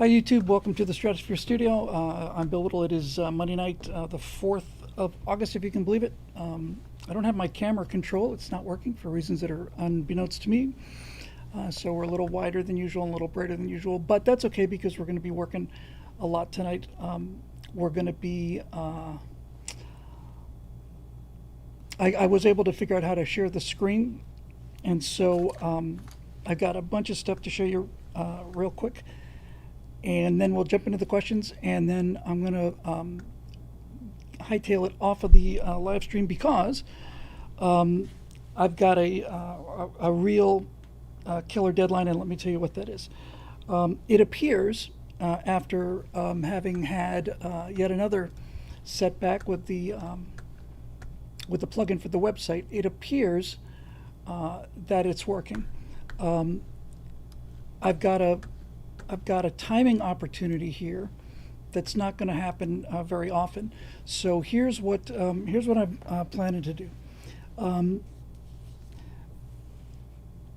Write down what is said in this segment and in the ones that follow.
Hi YouTube, welcome to the Stratosphere Studio. I'm Bill Whittle. It is Monday night, the 4th of August, if you can believe it. I don't have my camera control. It's not working for reasons that are unbeknownst to me. So we're a little wider than usual and a little brighter than usual, but that's okay because we're going to be working a lot tonight. We're going to be, I was able to figure out how to share the screen, and so I got a bunch of stuff to show you real quick. And then we'll jump into the questions, and then I'm going to hightail it off of the live stream because I've got a real killer deadline, and let me tell you what that is. It appears, after having had yet another setback with the plugin for the website, it appears that it's working. I've got a timing opportunity here that's not going to happen very often. So here's what I'm planning to do.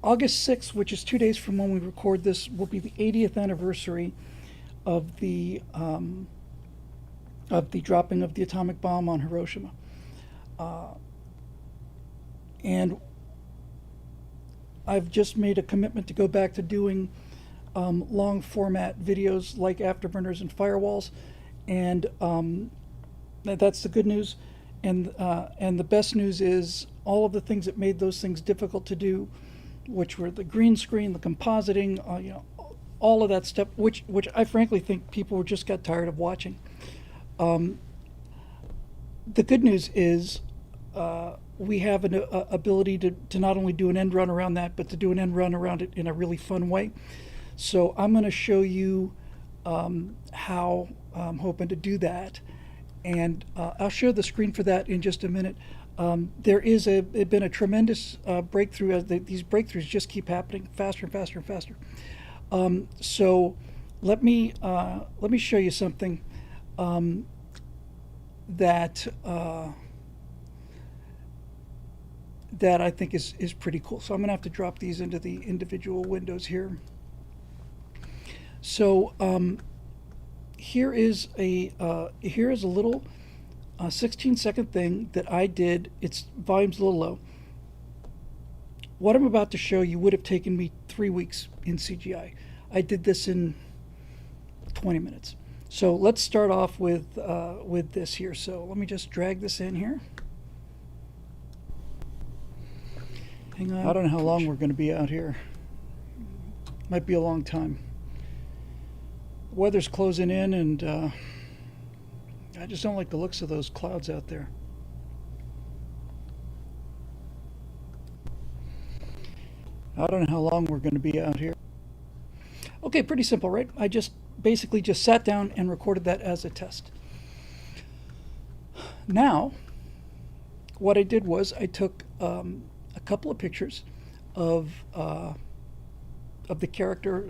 August 6th, which is 2 days from when we record this, will be the 80th anniversary of the dropping of the atomic bomb on Hiroshima. And I've just made a commitment to go back to doing long format videos like Afterburners and Firewalls, and that's the good news. And the best news is all of the things that made those things difficult to do, which were the green screen, the compositing, all of that stuff, which I frankly think people just got tired of watching. The good news is we have an ability to not only do an end run around that, but to do an end run around it in a really fun way. So I'm going to show you how I'm hoping to do that, and I'll share the screen for that in just a minute. There is been a tremendous breakthrough as these breakthroughs just keep happening faster and faster and faster. So let me show you something that I think is pretty cool. So I'm going to have to drop these into the individual windows here. So here is a little 16-second thing that I did. Its volume's a little low. What I'm about to show you would have taken me 3 weeks in CGI. I did this in 20 minutes. So let's start off with this here. So let me just drag this in here. Hang on. I don't know how long we're going to be out here. Might be a long time. Weather's closing in, and I just don't like the looks of those clouds out there. I don't know how long we're going to be out here. Okay, pretty simple, right? I just basically just sat down and recorded that as a test. Now, what I did was I took a couple of pictures of the character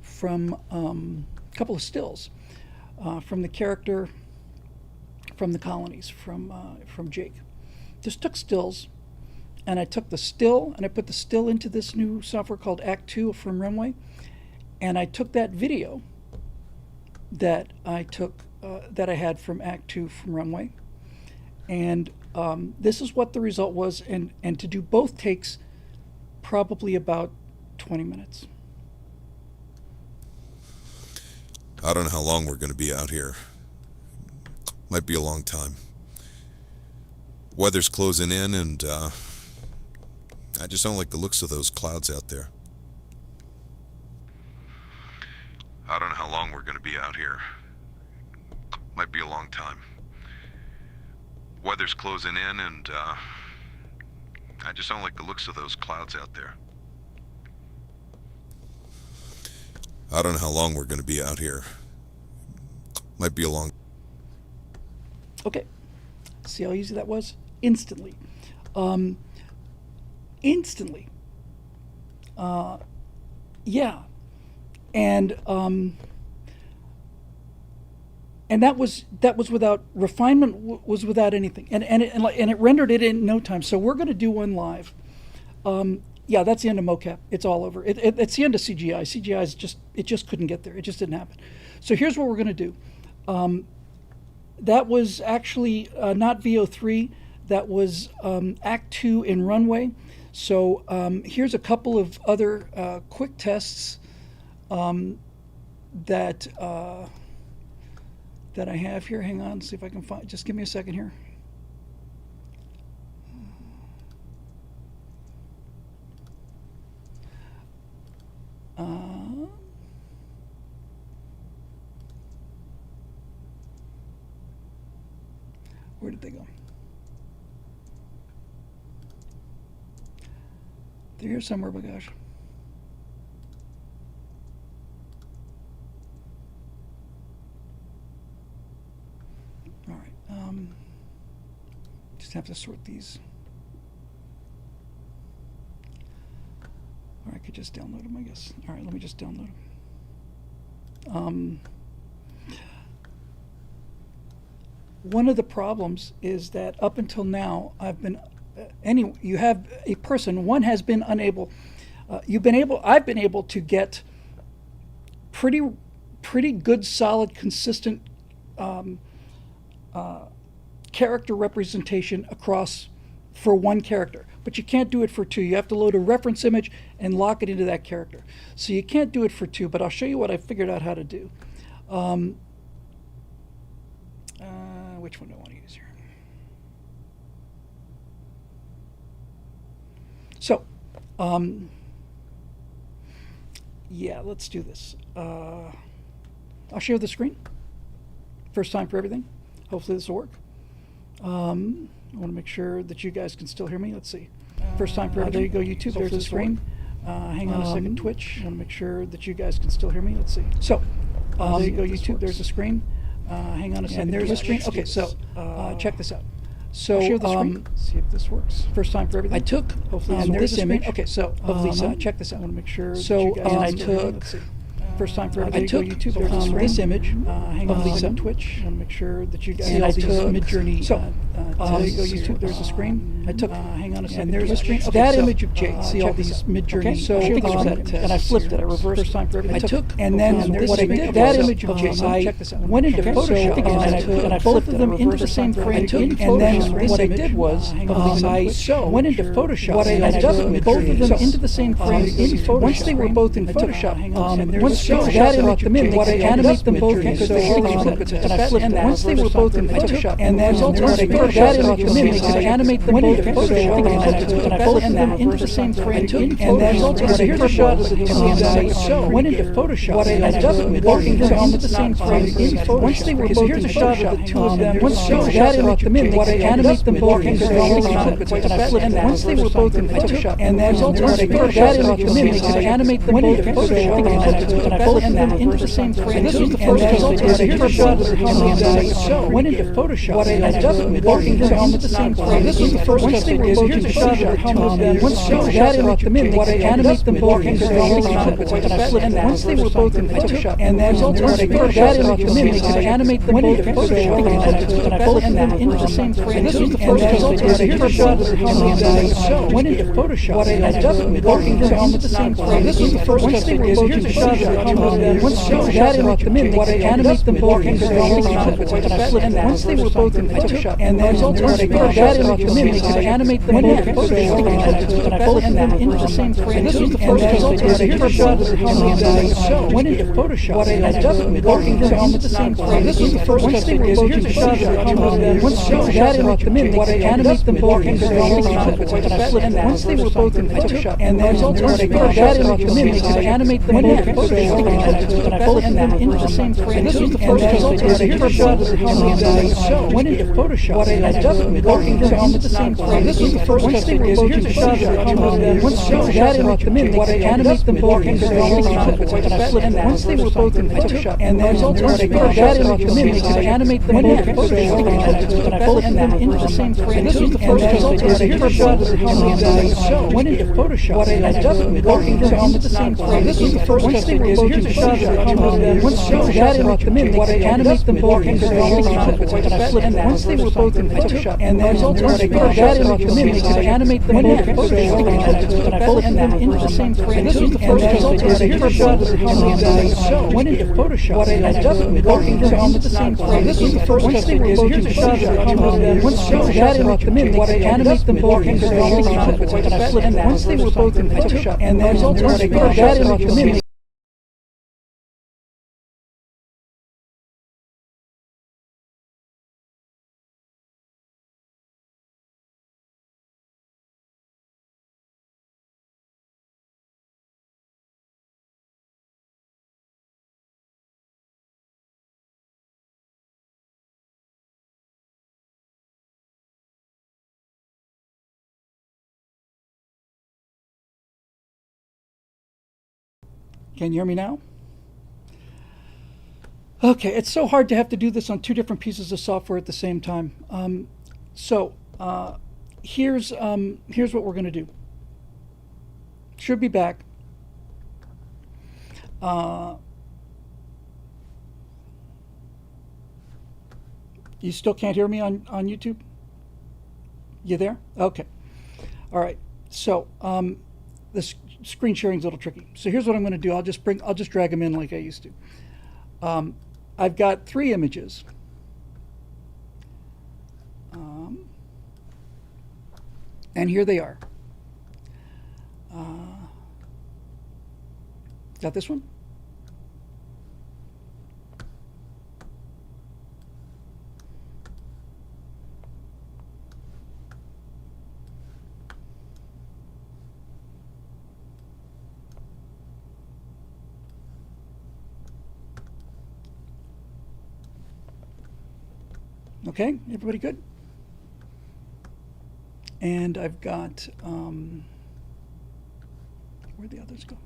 from a couple of stills from the character from the colonies from Jake. Just took stills, and I took the still and I put the still into this new software called Act 2 from Runway, and I took that video that I had from Act 2 from Runway, and this is what the result was, and to do both takes probably about 20 minutes. I don't know how long we're going to be out here. Might be a long time. Weather's closing in, and I just don't like the looks of those clouds out there. I don't know how long we're going to be out here. Might be a long time. Weather's closing in, and I just don't like the looks of those clouds out there. I don't know how long we're going to be out here. Might be a long... Okay. See how easy that was? Instantly. Instantly. Yeah. And that was without refinement, was without anything. And it rendered it in no time. So we're going to do one live. Yeah, that's the end of mocap. It's all over. It's the end of CGI. CGI is just couldn't get there. It just didn't happen. So here's what we're going to do. That was actually not VO3. That was Act 2 in Runway. So here's a couple of other quick tests that that I have here. Hang on, see if I can find. Just give me a second here. Where did they go? They're here somewhere, but gosh. All right. Just have to sort these. Or I could just download them, I guess. All right, let me just download them. One of the problems is that up until now, I've been, you have a person, one has been unable, I've been able to get pretty good, solid, consistent character representation across for one character. But you can't do it for two. You have to load a reference image and lock it into that character. So you can't do it for two, but I'll show you what I figured out how to do. Which one do I want to use here? So, yeah, let's do this. I'll share the screen. First time for everything. Hopefully this will work. I want to make sure that you guys can still hear me. Let's see. First time for everything. There you go, YouTube. There's the screen. Hang on a second, Twitch. I want to make sure that you guys can still hear me. Let's see. So, there you go, YouTube. There's the screen. Hang on a second. There's the screen. Okay, so check this out. So share the screen. See if this works. First time for everything. I took hopefully this image. Okay, so hopefully check this out. I want to make sure. So I took. First time for everything. I took YouTube, this image. Hang on a second, Twitch. I want to make sure that you guys see all these Midjourney. So there you go, YouTube. There's the screen. I took. Hang on a second. There's the screen. Okay, that image of Jade. See all these Midjourney. So and I flipped it. I reversed. First time for everything. I took. And then what I did, that image of Jade. I went into Photoshop and I both of them into the same frame. And then what I did was I went into Photoshop and I dubbed both of them into the same frame in Photoshop. Once they were both in Photoshop, once that image them in, they animate them both into the and I flipped them. Once they were both in Photoshop, and then that image them in, they animate them both in Photoshop, and I flipped them into the same frame. And then here's the shot of the two. I went into Photoshop and I dubbed them both into the same frame in Photoshop. Once they were both in Photoshop, the two of them. Once that image them in, they animate them both into Photoshop, and I flipped them. Once they were both in Photoshop, and then that image them in, they animate them both in Photoshop, and I both of them into the same frame. And this was the first result. Here's the shot of the went into Photoshop and I dubbed them both into the same frame. This was the first test they did. Here's the shot of the once that image them in, they animate them both into the and I flipped them. Once they were both in Photoshop, and then that image them in, they animate them both in Photoshop, and I flipped them into the same frame. This was the first result. Here's the shot of the went into Photoshop and I dubbed them both into the same frame. This was the first test they did. Here's the shot of once that image them in, they animate them both into the and I flipped them. Once they were both in Photoshop, and then that image them in, they animate them both in Photoshop, and I flipped them into the same frame. This was the first result. Here's the shot of went into Photoshop, and I dubbed them both into the same frame. This was the first test they did. Here's the shot of once that image them in, they animate them both into and I flipped them. Once they were both in Photoshop, and then that image them in, they animate them both in Photoshop, and I flipped them into the same frame. This was the first result. Here's the shot of went into Photoshop, and I dubbed them both into the same frame. This was the first test they did. Here's the shot of once that image them in, they animate them both into and I flipped them. Once they were both in Photoshop, and then that image them in, they animate them both in Photoshop, and I flipped them into the same frame. This was the first result. Here's the shot of went into Photoshop, and I dubbed them both into the same frame. This was the first test they did. here's a shot of once that brought them in, they animate them both in once they were both in Photoshop, and then that brought them in, they could animate them both in Photoshop, and I both of them into the same frame. This was the first result. Here's a shot of went into Photoshop, and I just working them into the same frame. This was the first test they did. Here's a shot of once that brought them in, they could animate them both in Photoshop, and once they were both in Photoshop, and then that brought them in. Can you hear me now? Okay, it's so hard to have to do this on two different pieces of software at the same time. Here's what we're going to do. Should be back. You still can't hear me on YouTube? You there? Okay. All right. So this screen sharing's a little tricky. So here's what I'm going to do. I'll just drag them in like I used to. I've got 3 images. And here they are. Got this one? Okay, everybody good? And I've got, where'd the others go?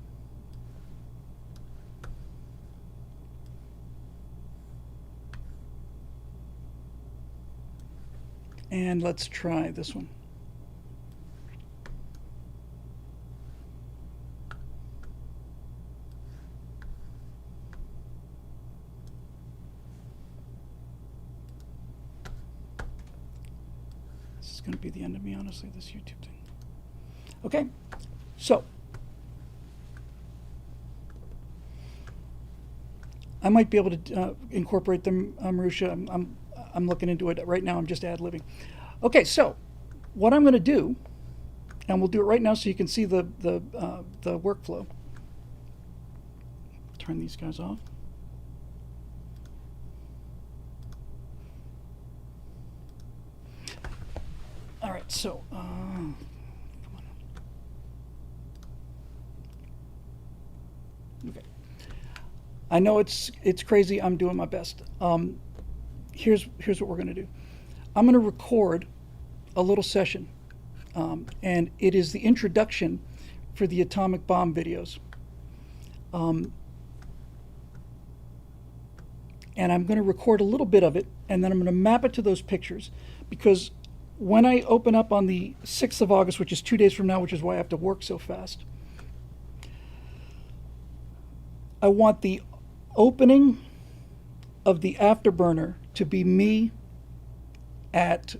And let's try this one. Going to be the end of me, honestly, this YouTube thing. Okay, so I might be able to incorporate them, Marusha. I'm looking into it right now. I'm just ad-libbing. Okay, so what I'm going to do, and we'll do it right now so you can see the workflow. Turn these guys off. All right, so come on. Okay. I know it's crazy. I'm doing my best. Here's what we're going to do. I'm going to record a little session, and it is the introduction for the atomic bomb videos. And I'm going to record a little bit of it, and then I'm going to map it to those pictures, because when I open up on the 6th of August, which is 2 days from now, which is why I have to work so fast, I want the opening of the Afterburner to be me at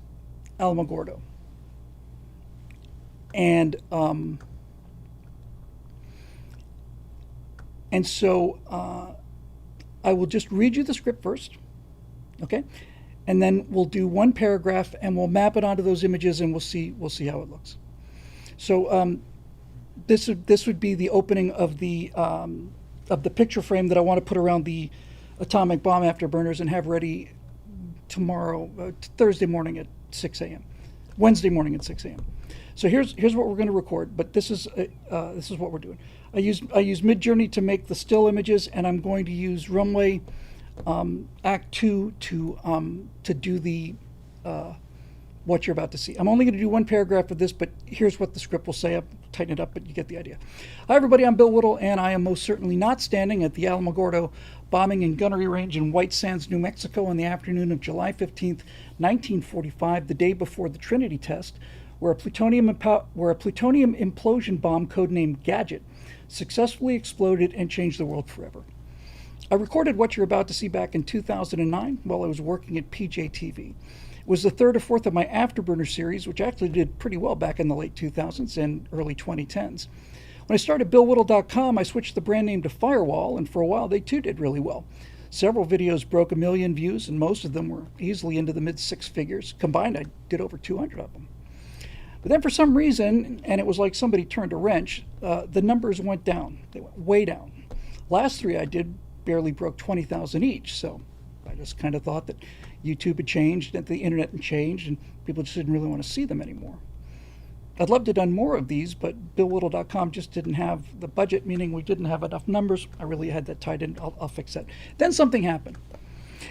Alamogordo. And so I will just read you the script first, okay? And then we'll do one paragraph and we'll map it onto those images and we'll see how it looks. So this would be the opening of the picture frame that I want to put around the atomic bomb afterburners and have ready tomorrow, Thursday morning at 6 a.m., Wednesday morning at 6 a.m. So here's what we're going to record, but this is what we're doing. I use Midjourney to make the still images, and I'm going to use Runway Act 2 to do the what you're about to see. I'm only going to do one paragraph of this, but here's what the script will say. I'll tighten it up, but you get the idea. Hi everybody, I'm Bill Whittle, and I am most certainly not standing at the Alamogordo Bombing and Gunnery Range in White Sands, New Mexico on the afternoon of July 15th, 1945, the day before the Trinity test, where a plutonium implosion bomb codenamed Gadget successfully exploded and changed the world forever. I recorded what you're about to see back in 2009 while I was working at PJTV. It was the third or fourth of my Afterburner series, which actually did pretty well back in the late 2000s and early 2010s. When I started BillWhittle.com, I switched the brand name to Firewall, and for a while they too did really well. Several videos broke 1 million views, and most of them were easily into the mid-six figures. Combined, I did over 200 of them. But then for some reason, and it was like somebody turned a wrench, the numbers went down. They went way down. Last three I did barely broke 20,000 each, so I just kind of thought that YouTube had changed, that the internet had changed, and people just didn't really want to see them anymore. I'd love to have done more of these, but BillWhittle.com just didn't have the budget, meaning we didn't have enough numbers. I really had that tied in. I'll fix that. Then something happened.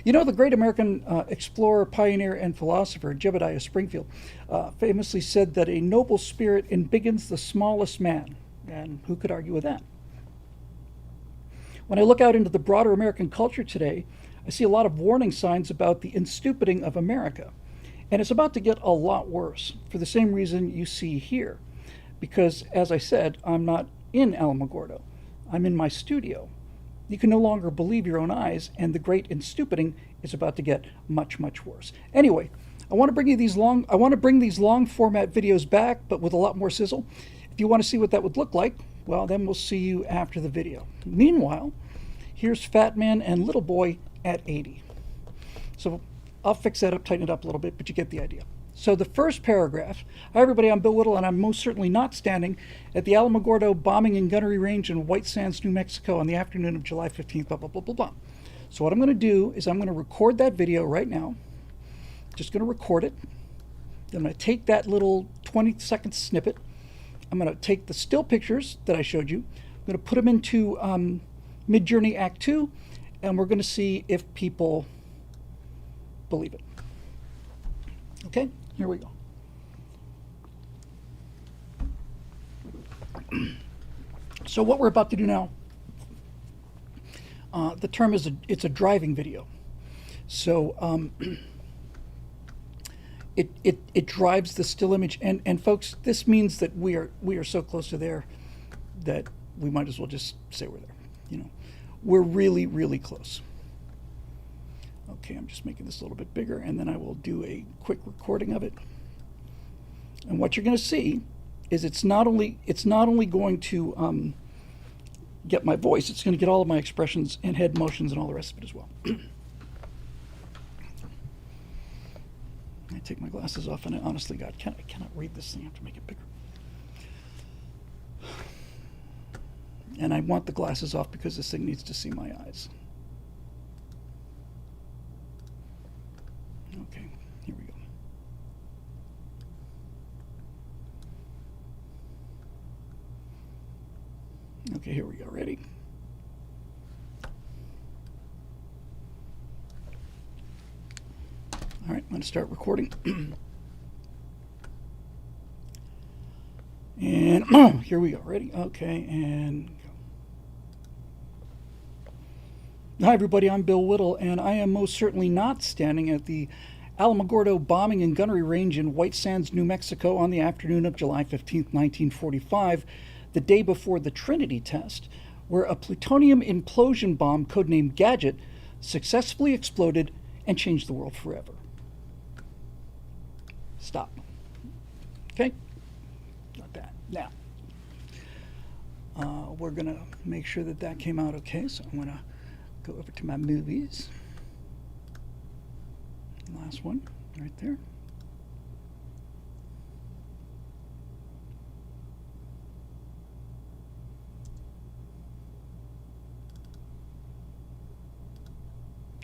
You know, the great American explorer, pioneer, and philosopher Jebediah Springfield famously said that a noble spirit embiggens the smallest man. And who could argue with that? When I look out into the broader American culture today, I see a lot of warning signs about the instupiding of America. And it's about to get a lot worse for the same reason you see here. Because, as I said, I'm not in Alamogordo. I'm in my studio. You can no longer believe your own eyes, and the great instupiding is about to get much, much worse. Anyway, I want to bring these long format videos back, but with a lot more sizzle. If you want to see what that would look like, well, then we'll see you after the video. Meanwhile, here's Fat Man and Little Boy at 80. So I'll fix that up, tighten it up a little bit, but you get the idea. So the first paragraph: hi everybody, I'm Bill Whittle, and I'm most certainly not standing at the Alamogordo Bombing and Gunnery Range in White Sands, New Mexico on the afternoon of July 15th, blah, blah, blah, blah, blah. So what I'm going to do is I'm going to record that video right now. Just going to record it. Then I'm going to take that little 20-second snippet. I'm going to take the still pictures that I showed you. I'm going to put them into Midjourney Act 2, and we're going to see if people believe it. Okay, here we go. So what we're about to do now, the term is it's a driving video. So it drives the still image, and folks, this means that we are so close to there that we might as well just say we're there. You know, we're really, really close. Okay, I'm just making this a little bit bigger, and then I will do a quick recording of it. And what you're going to see is it's not only going to get my voice, it's going to get all of my expressions and head motions and all the rest of it as well. I take my glasses off, and I honestly, God, I cannot read this thing. I have to make it bigger. And I want the glasses off because this thing needs to see my eyes. Okay, here we go. Okay, here we go. Ready? All right, I'm going to start recording. And here we go. Ready? Okay, and go. Hi, everybody. I'm Bill Whittle, and I am most certainly not standing at the Alamogordo Bombing and Gunnery Range in White Sands, New Mexico on the afternoon of July 15th, 1945, the day before the Trinity test, where a plutonium implosion bomb codenamed Gadget successfully exploded and changed the world forever. Stop. Okay? Got that. Now, we're going to make sure that that came out okay, so I'm going to go over to my movies. Last one, right there.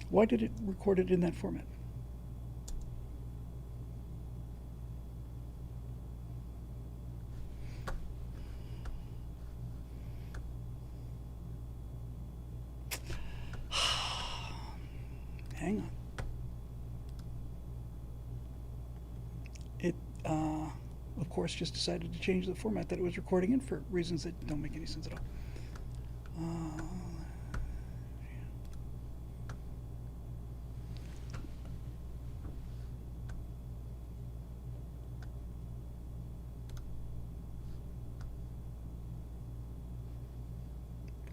Why did it record it in that format? Hang on. It, of course, just decided to change the format that it was recording in for reasons that don't make any sense at all.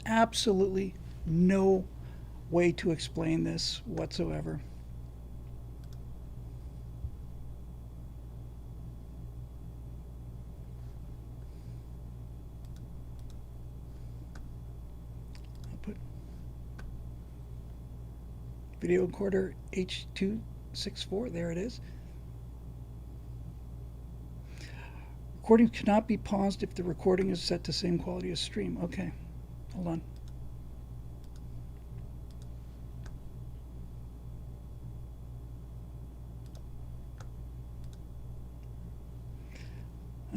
absolutely no way to explain this whatsoever. I'll put video encoder H.264, there it is. Recording cannot be paused if the recording is set to same quality as stream. Okay, hold on.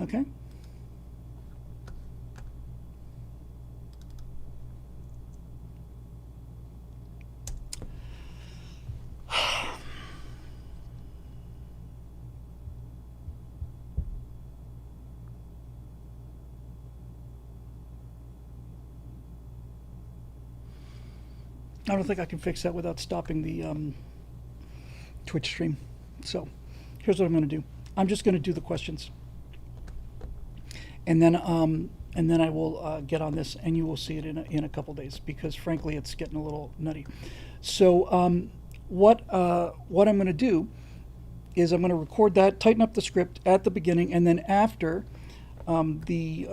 Okay. I don't think I can fix that without stopping the Twitch stream. So here's what I'm going to do. I'm just going to do the questions, and then I will get on this, and you will see it in a couple days, because frankly, it's getting a little nutty. So what I'm going to do is I'm going to record that, tighten up the script at the beginning, and then after the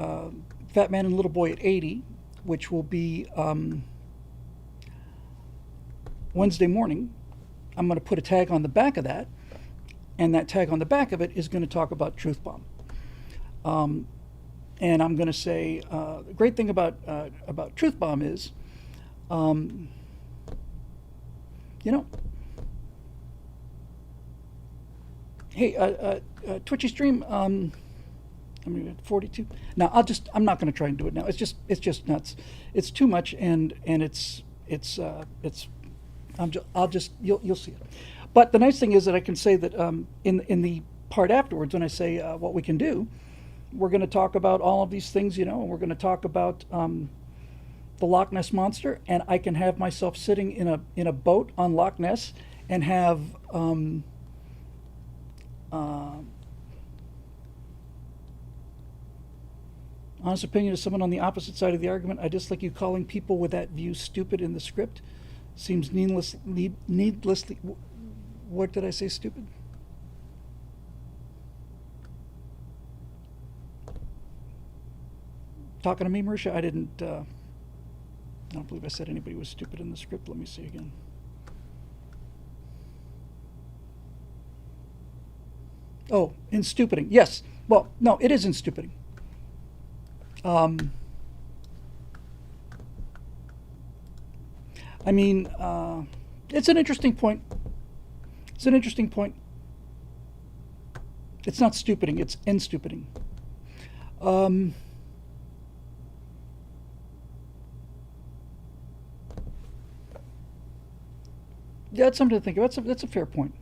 Fat Man and Little Boy at 80, which will be Wednesday morning, I'm going to put a tag on the back of that, and that tag on the back of it is going to talk about Truth Bomb. And I'm going to say the great thing about Truth Bomb is, you know, hey, Twitchy stream, I'm at 42. Now I'm not going to try and do it now. It's just nuts. It's too much, and you'll see it. But the nice thing is that I can say that in the part afterwards, when I say what we can do, we're going to talk about all of these things, and we're going to talk about the Loch Ness Monster, and I can have myself sitting in a boat on Loch Ness and have honest opinion of someone on the opposite side of the argument. I dislike you calling people with that view stupid in the script. Seems needlessly. What did I say? Stupid? Talking to me, Marisha? I didn't. I don't believe I said anybody was stupid in the script. Let me see again. Oh, in stupiding. Yes. Well, no, it is in stupiding. I mean, it's an interesting point. It's an interesting point. It's not stupiding, it's in-stupiding. Yeah, that's something to think about. That's a fair point.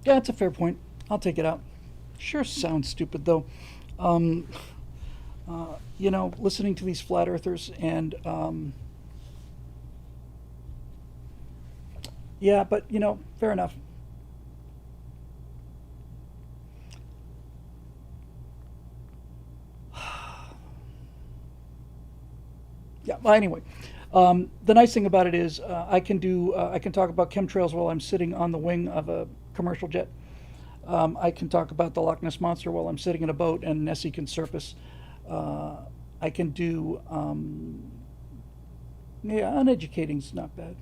Yeah, that's a fair point. I'll take it out. Sure sounds stupid, though. Listening to these flat earthers and, yeah, but, fair enough. Yeah, well, anyway. The nice thing about it is I can talk about chemtrails while I'm sitting on the wing of a commercial jet. I can talk about the Loch Ness Monster while I'm sitting in a boat and Nessie can surface. I can do, uneducating's not bad.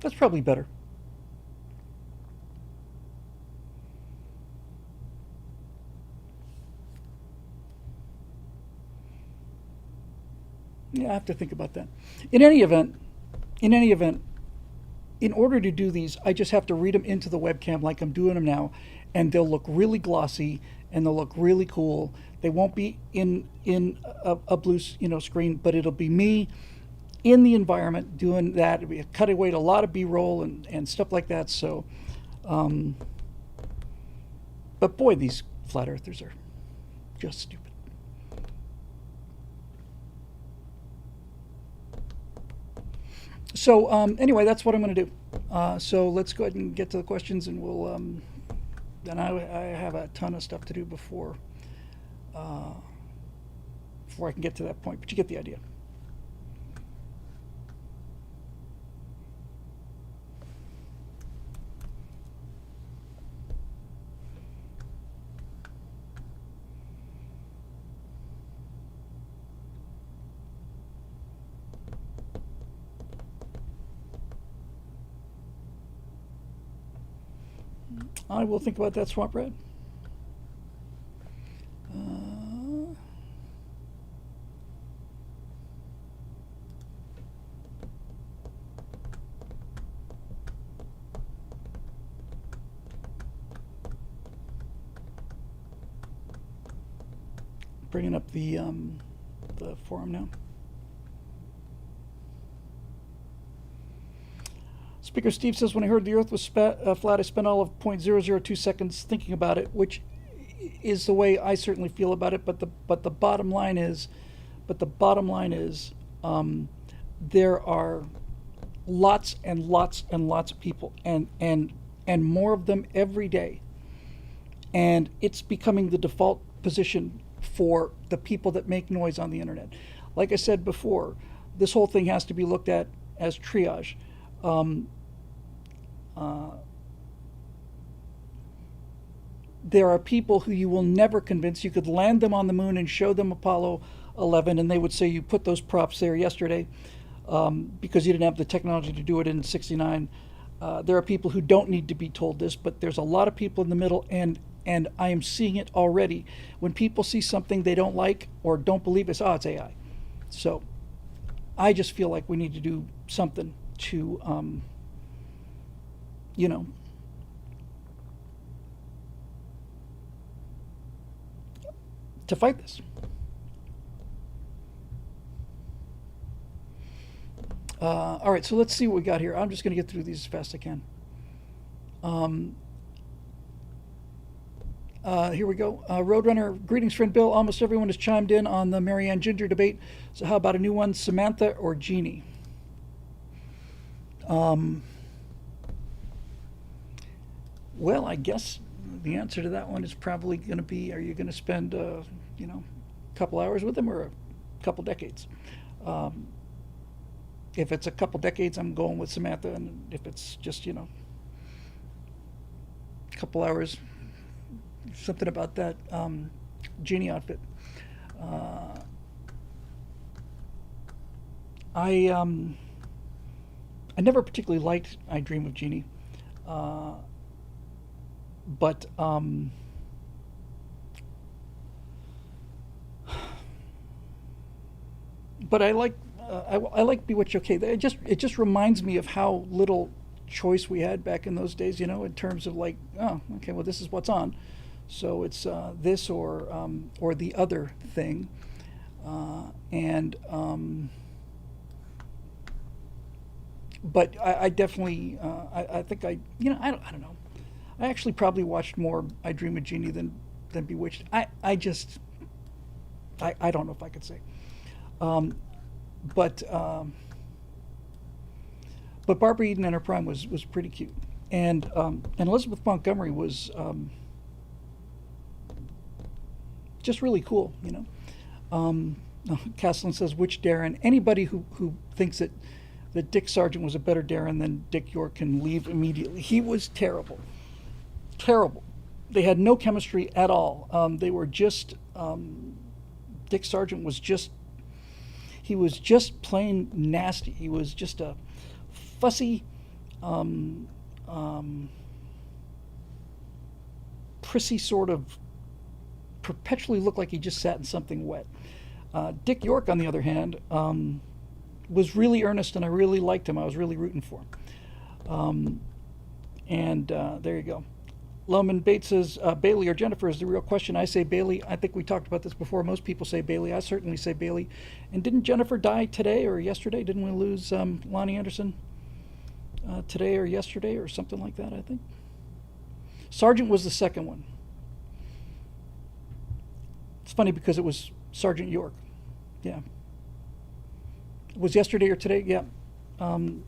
That's probably better. Yeah, I have to think about that. In any event, in order to do these, I just have to read them into the webcam like I'm doing them now, and they'll look really glossy and they'll look really cool. They won't be in a blue screen, but it'll be me in the environment doing that. It'll be cutting away to a lot of B-roll and stuff like that. So, but boy, these flat earthers are just stupid. So anyway, that's what I'm going to do. So let's go ahead and get to the questions, and we'll. Then I have a ton of stuff to do before I can get to that point. But you get the idea. I will think about that, Swamp Red. Bringing up the forum now. Speaker Steve says, when I heard the Earth was flat, I spent all of 0.002 seconds thinking about it, which is the way I certainly feel about it. But the bottom line is, there are lots and lots and lots of people, and more of them every day, and it's becoming the default position for the people that make noise on the internet. Like I said before, this whole thing has to be looked at as triage. There are people who you will never convince. You could land them on the moon and show them Apollo 11, and they would say you put those props there yesterday because you didn't have the technology to do it in '69. There are people who don't need to be told this, but there's a lot of people in the middle, and I am seeing it already. When people see something they don't like or don't believe, it's AI. So I just feel like we need to do something to, to fight this. All right, so let's see what we got here. I'm just going to get through these as fast as I can. Here we go. Roadrunner, greetings, friend Bill. Almost everyone has chimed in on the Marianne Ginger debate. So how about a new one, Samantha or Jeannie? Well, I guess the answer to that one is probably going to be, are you going to spend, a couple hours with them or a couple decades? If it's a couple decades, I'm going with Samantha, and if it's just, a couple hours, something about that Jeannie outfit. I never particularly liked I Dream of Jeannie, but I like Bewitched Okay. It just reminds me of how little choice we had back in those days, in terms of like, oh, okay, well, this is what's on, so it's this or the other thing, but I definitely I think I don't know. I actually probably watched more I Dream of Jeannie than Bewitched. I don't know if I could say. But Barbara Eden in her prime was pretty cute, and Elizabeth Montgomery was just really cool, Caslin says, which Darren? Anybody who thinks that Dick Sargent was a better Darren than Dick York can leave immediately. He was terrible. Terrible. They had no chemistry at all. They were just, Dick Sargent was just, he was just plain nasty. He was just a fussy, prissy sort of, perpetually looked like he just sat in something wet. Dick York, on the other hand, was really earnest, and I really liked him. I was really rooting for him. There you go. Loman Bates says, Bailey or Jennifer is the real question. I say Bailey. I think we talked about this before. Most people say Bailey. I certainly say Bailey. And didn't Jennifer die today or yesterday? Didn't we lose Lonnie Anderson today or yesterday or something like that, I think? Sargent was the second one. It's funny because it was Sergeant York. Yeah. It was yesterday or today? Yeah.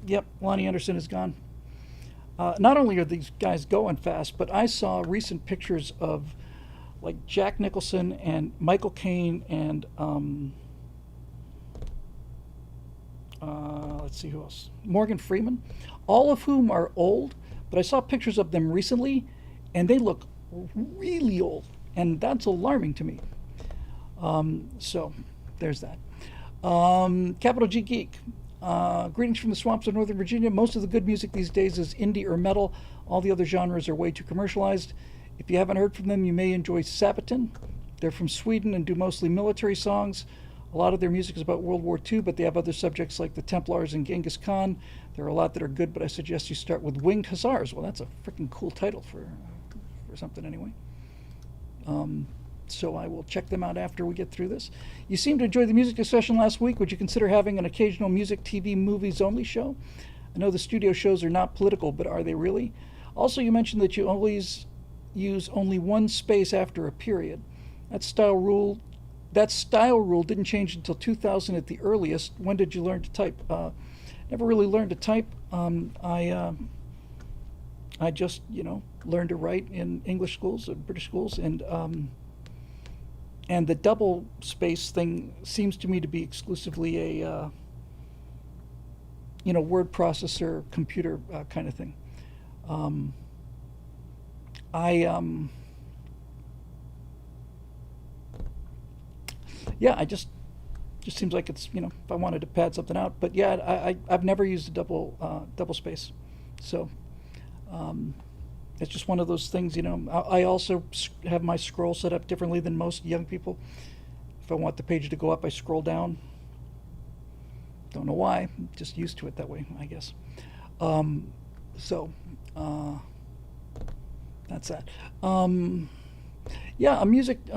Yep, Lonnie Anderson is gone. not only are these guys going fast, but I saw recent pictures of like Jack Nicholson and Michael Caine and let's see who else, Morgan Freeman, all of whom are old, but I saw pictures of them recently, and they look really old, and that's alarming to me. So there's that. Capital G Geek. Greetings from the swamps of Northern Virginia. Most of the good music these days is indie or metal. All the other genres are way too commercialized. If you haven't heard from them, you may enjoy Sabaton. They're from Sweden and do mostly military songs. A lot of their music is about World War II, but they have other subjects like the Templars and Genghis Khan. There are a lot that are good, but I suggest you start with Winged Hussars. Well, that's a freaking cool title for something anyway. So I will check them out after we get through this. You seemed to enjoy the music discussion last week. Would you consider having an occasional music, TV, movies only show? I know the studio shows are not political, but are they really? Also, you mentioned that you always use only one space after a period. That style rule didn't change until 2000 at the earliest. When did you learn to type? Never really learned to type. I just, learned to write in English schools, British schools, and the double space thing seems to me to be exclusively a, word processor, computer kind of thing. I just seems like it's, if I wanted to pad something out. But yeah, I've never used a double space, so it's just one of those things. I also have my scroll set up differently than most young people. If I want the page to go up, I scroll down. Don't know why. I'm just used to it that way, I guess. That's that. A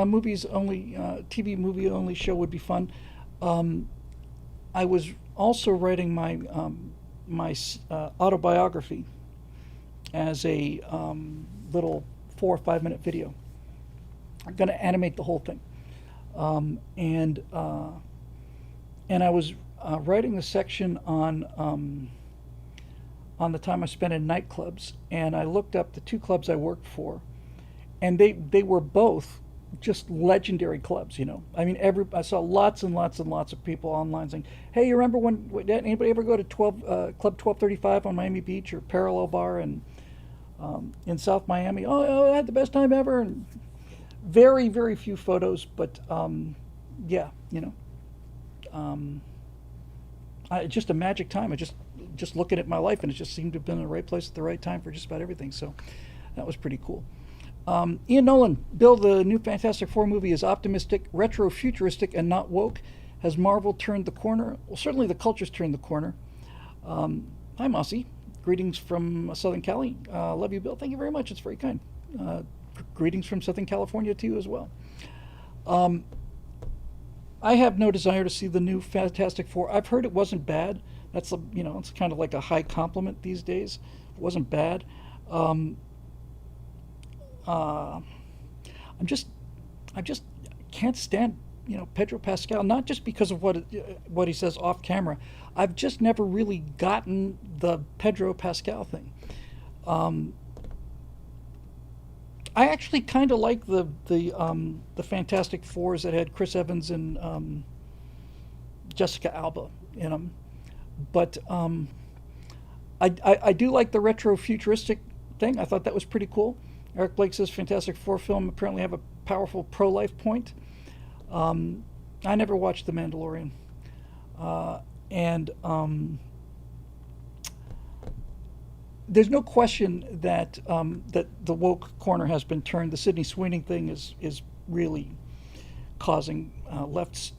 movies only, TV movie only show would be fun. I was also writing my autobiography as a little 4 or 5 minute video. I'm going to animate the whole thing, and I was writing a section on the time I spent in nightclubs, and I looked up the 2 clubs I worked for, and they were both just legendary clubs. I mean, I saw lots and lots and lots of people online saying, "Hey, you remember when did anybody ever go to Club 1235 on Miami Beach, or Parallel Bar in South Miami? Oh, I had the best time ever." And very, very few photos, but just a magic time. I just looking at my life, and it just seemed to have been in the right place at the right time for just about everything. So that was pretty cool. Ian Nolan, Bill, the new Fantastic Four movie is optimistic, retro-futuristic, and not woke. Has Marvel turned the corner? Well, certainly the culture's turned the corner. Hi, Mossy. Greetings from Southern Cali. Love you, Bill. Thank you very much. It's very kind. Greetings from Southern California to you as well. I have no desire to see the new Fantastic Four. I've heard it wasn't bad. That's it's kind of like a high compliment these days. It wasn't bad. I just can't stand Pedro Pascal. Not just because of what he says off camera. I've just never really gotten the Pedro Pascal thing. I actually kind of like the Fantastic Fours that had Chris Evans and Jessica Alba in them, but I do like the retro futuristic thing. I thought that was pretty cool. Eric Blake says Fantastic Four film apparently have a powerful pro-life point. I never watched The Mandalorian, and there's no question that that the woke corner has been turned. The Sydney Sweeney thing is really causing left's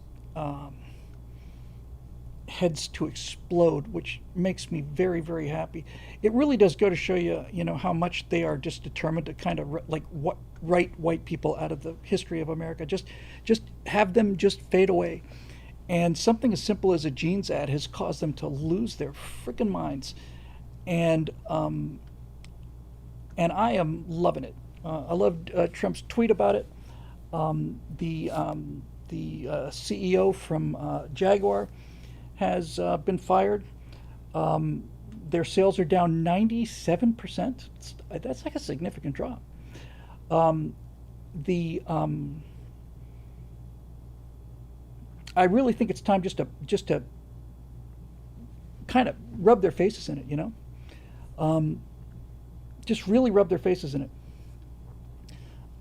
heads to explode, which makes me very, very happy. It really does go to show you, how much they are just determined to kind of write white people out of the history of America. Just have them just fade away. And something as simple as a jeans ad has caused them to lose their freaking minds. And I am loving it. I loved Trump's tweet about it. The CEO from Jaguar has been fired. Their sales are down 97%. That's like a significant drop. The I really think it's time just to kind of rub their faces in it, you know. Just really rub their faces in it.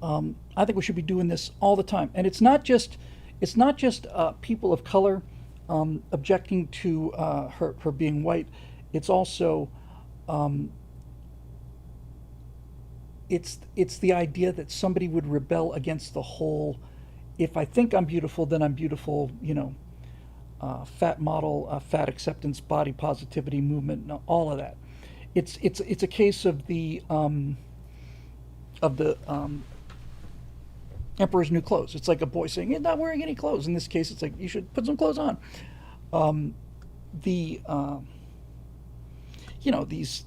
I think we should be doing this all the time, and it's not just people of color objecting to her being white. It's also it's the idea that somebody would rebel against the whole. If I think I'm beautiful, then I'm beautiful. You know, fat model, fat acceptance, body positivity movement, all of that. It's a case of the Emperor's New Clothes. It's like a boy saying, "You're not wearing any clothes." In this case, it's like you should put some clothes on. The you know, these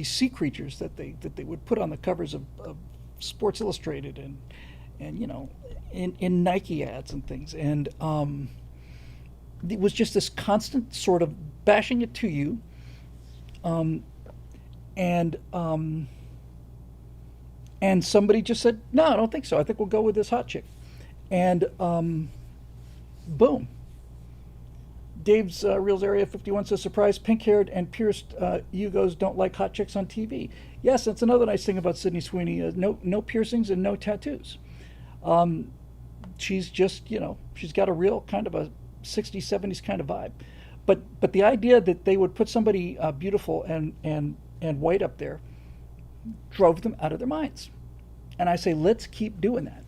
sea creatures that they would put on the covers of Sports Illustrated and you know, in Nike ads and things, and it was just this constant sort of bashing it to you, and somebody just said, "No, I don't think so. I think we'll go with this hot chick," and boom. Dave's Reels Area 51 says, "Surprise, pink-haired and pierced Yugos don't like hot chicks on TV." Yes, that's another nice thing about Sydney Sweeney. No piercings and no tattoos. She's just, you know, she's got a real kind of a 60s, 70s kind of vibe. But the idea that they would put somebody beautiful and white up there drove them out of their minds. And I say, let's keep doing that.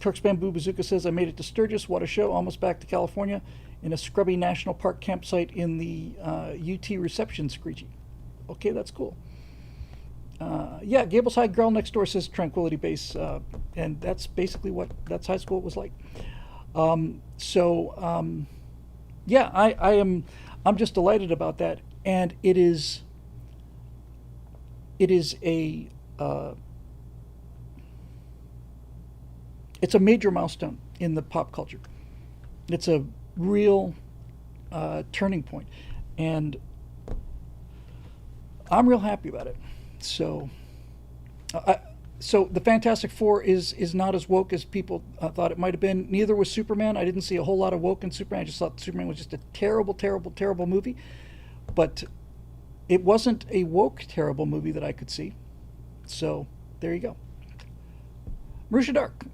Kirk's Bamboo Bazooka says, "I made it to Sturgis. What a show. Almost back to California in a scrubby national park campsite in the UT reception screechy." Okay, that's cool. Yeah, Gables High Girl Next Door says Tranquility Base, and that's basically that's high school was like. Yeah, I'm just delighted about that, and it is a it's a major milestone in the pop culture. It's a real turning point, and I'm real happy about it. So, so the Fantastic Four is not as woke as people thought it might have been. Neither was Superman. I didn't see a whole lot of woke in Superman. I just thought Superman was just a terrible, terrible, terrible movie. But it wasn't a woke, terrible movie that I could see. So there you go. Marusha Dark,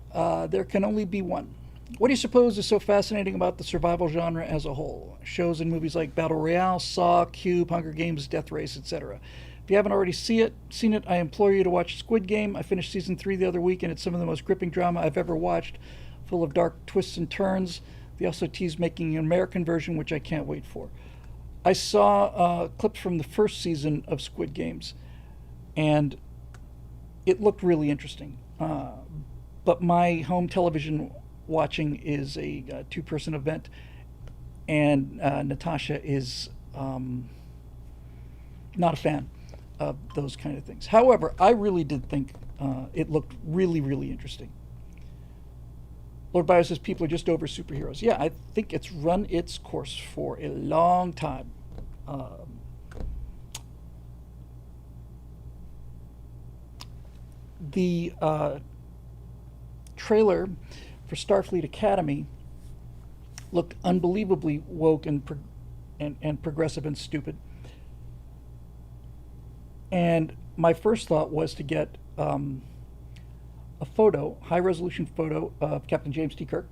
there can only be one. What do you suppose is so fascinating about the survival genre as a whole? Shows and movies like Battle Royale, Saw, Cube, Hunger Games, Death Race, etc. If you haven't already seen it, I implore you to watch Squid Game. I finished season 3 the other week, and it's some of the most gripping drama I've ever watched, full of dark twists and turns. They also tease making an American version, which I can't wait for. I saw clips from the first season of Squid Games, and it looked really interesting. But my home television watching is a two-person event, and Natasha is not a fan of those kind of things. However, I really did think it looked really, really interesting. Lord Bio says people are just over superheroes. Yeah, I think it's run its course for a long time. The trailer for Starfleet Academy looked unbelievably woke and progressive and stupid. And my first thought was to get a high-resolution photo of Captain James T. Kirk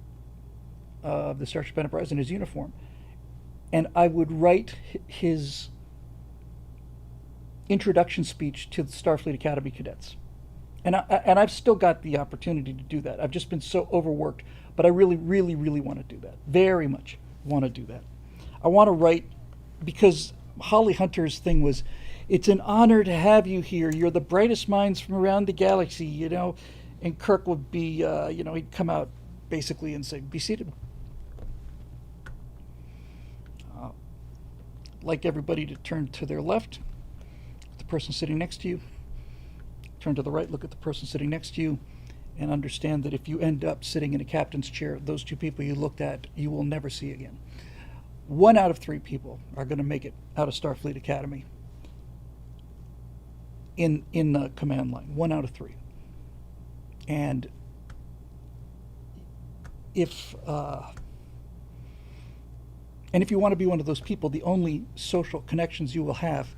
of the Starship Enterprise in his uniform, and I would write his introduction speech to the Starfleet Academy cadets. And I've still got the opportunity to do that. I've just been so overworked, but I really, really, really want to do that. Very much want to do that. I want to write, because Holly Hunter's thing was, "It's an honor to have you here. You're the brightest minds from around the galaxy," you know. And Kirk would be, he'd come out basically and say, "Be seated." Like everybody to turn to their left, the person sitting next to you. Turn to the right, look at the person sitting next to you, and understand that if you end up sitting in a captain's chair, those two people you looked at, you will never see again. 1 out of 3 people are going to make it out of Starfleet Academy in the command line. 1 out of 3. And if you want to be one of those people, the only social connections you will have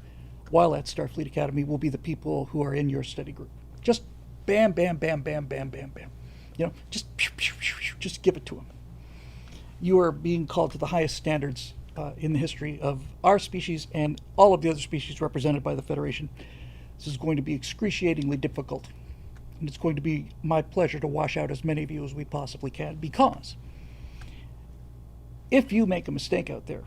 while at Starfleet Academy will be the people who are in your study group. Just bam, bam, bam, bam, bam, bam, bam. You know, just give it to them. You are being called to the highest standards in the history of our species and all of the other species represented by the Federation. This is going to be excruciatingly difficult. And it's going to be my pleasure to wash out as many of you as we possibly can, because if you make a mistake out there,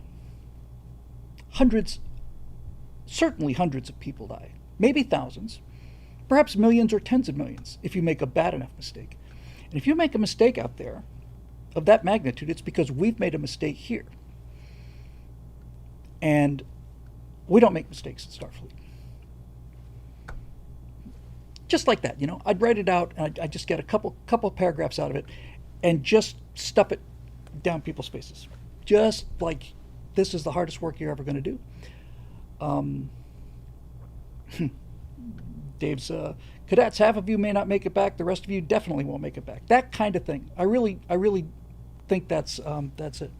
certainly hundreds of people die, maybe thousands, perhaps millions or tens of millions if you make a bad enough mistake. And if you make a mistake out there of that magnitude, it's because we've made a mistake here. And we don't make mistakes in Starfleet. Just like that, you know, I'd write it out and I'd just get a couple paragraphs out of it and just stuff it down people's faces. Just like, this is the hardest work you're ever going to do. Dave's cadets, half of you may not make it back, the rest of you definitely won't make it back. That kind of thing. I really think that's it.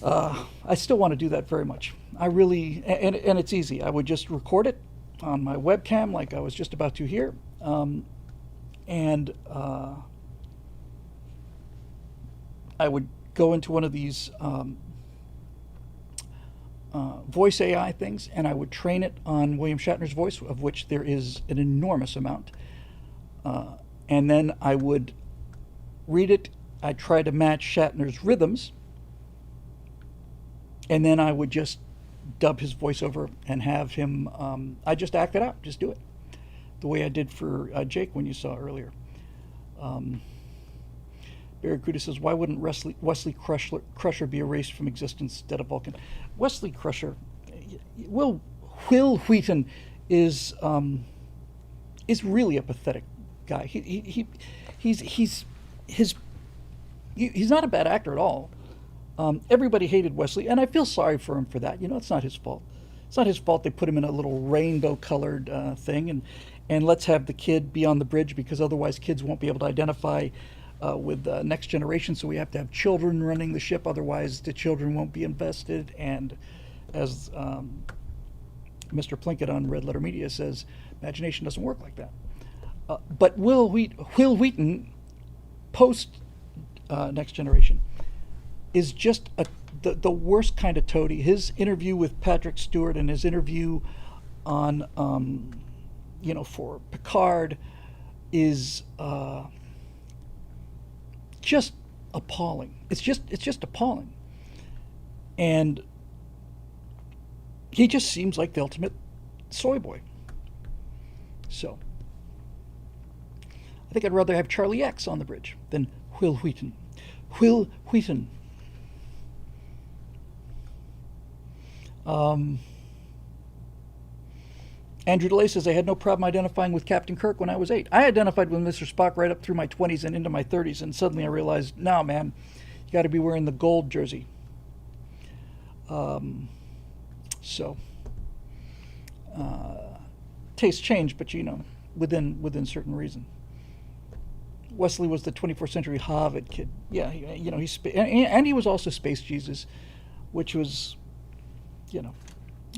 I still want to do that very much. I really, and it's easy. I would just record it on my webcam like I was just about to here, and I would go into one of these voice AI things, and I would train it on William Shatner's voice, of which there is an enormous amount, and then I would read it. I'd try to match Shatner's rhythms, and then I would just dub his voiceover and have him, I just act it out, just do it. The way I did for Jake when you saw earlier. Barracuda says, why wouldn't Wesley Crusher be erased from existence instead of Vulcan? Wesley Crusher, Will Wheaton is really a pathetic guy. He's not a bad actor at all. Everybody hated Wesley, and I feel sorry for him for that. You know, it's not his fault. It's not his fault they put him in a little rainbow-colored thing, and let's have the kid be on the bridge, because otherwise kids won't be able to identify with the next generation, so we have to have children running the ship, otherwise the children won't be invested. And as Mr. Plinkett on Red Letter Media says, imagination doesn't work like that. But Will Wheaton, post Next Generation, is just the worst kind of toady. His interview with Patrick Stewart and his interview on, for Picard is just appalling. It's just appalling. And he just seems like the ultimate soy boy. So I think I'd rather have Charlie X on the bridge than Will Wheaton. Will Wheaton. Andrew DeLay says, I had no problem identifying with Captain Kirk when I was 8. I identified with Mr. Spock right up through my 20s and into my 30s, and suddenly I realized, no, man, you got to be wearing the gold jersey. Tastes change, but within certain reason. Wesley was the 24th century Harvard kid. Yeah, he was also Space Jesus, which was, I'm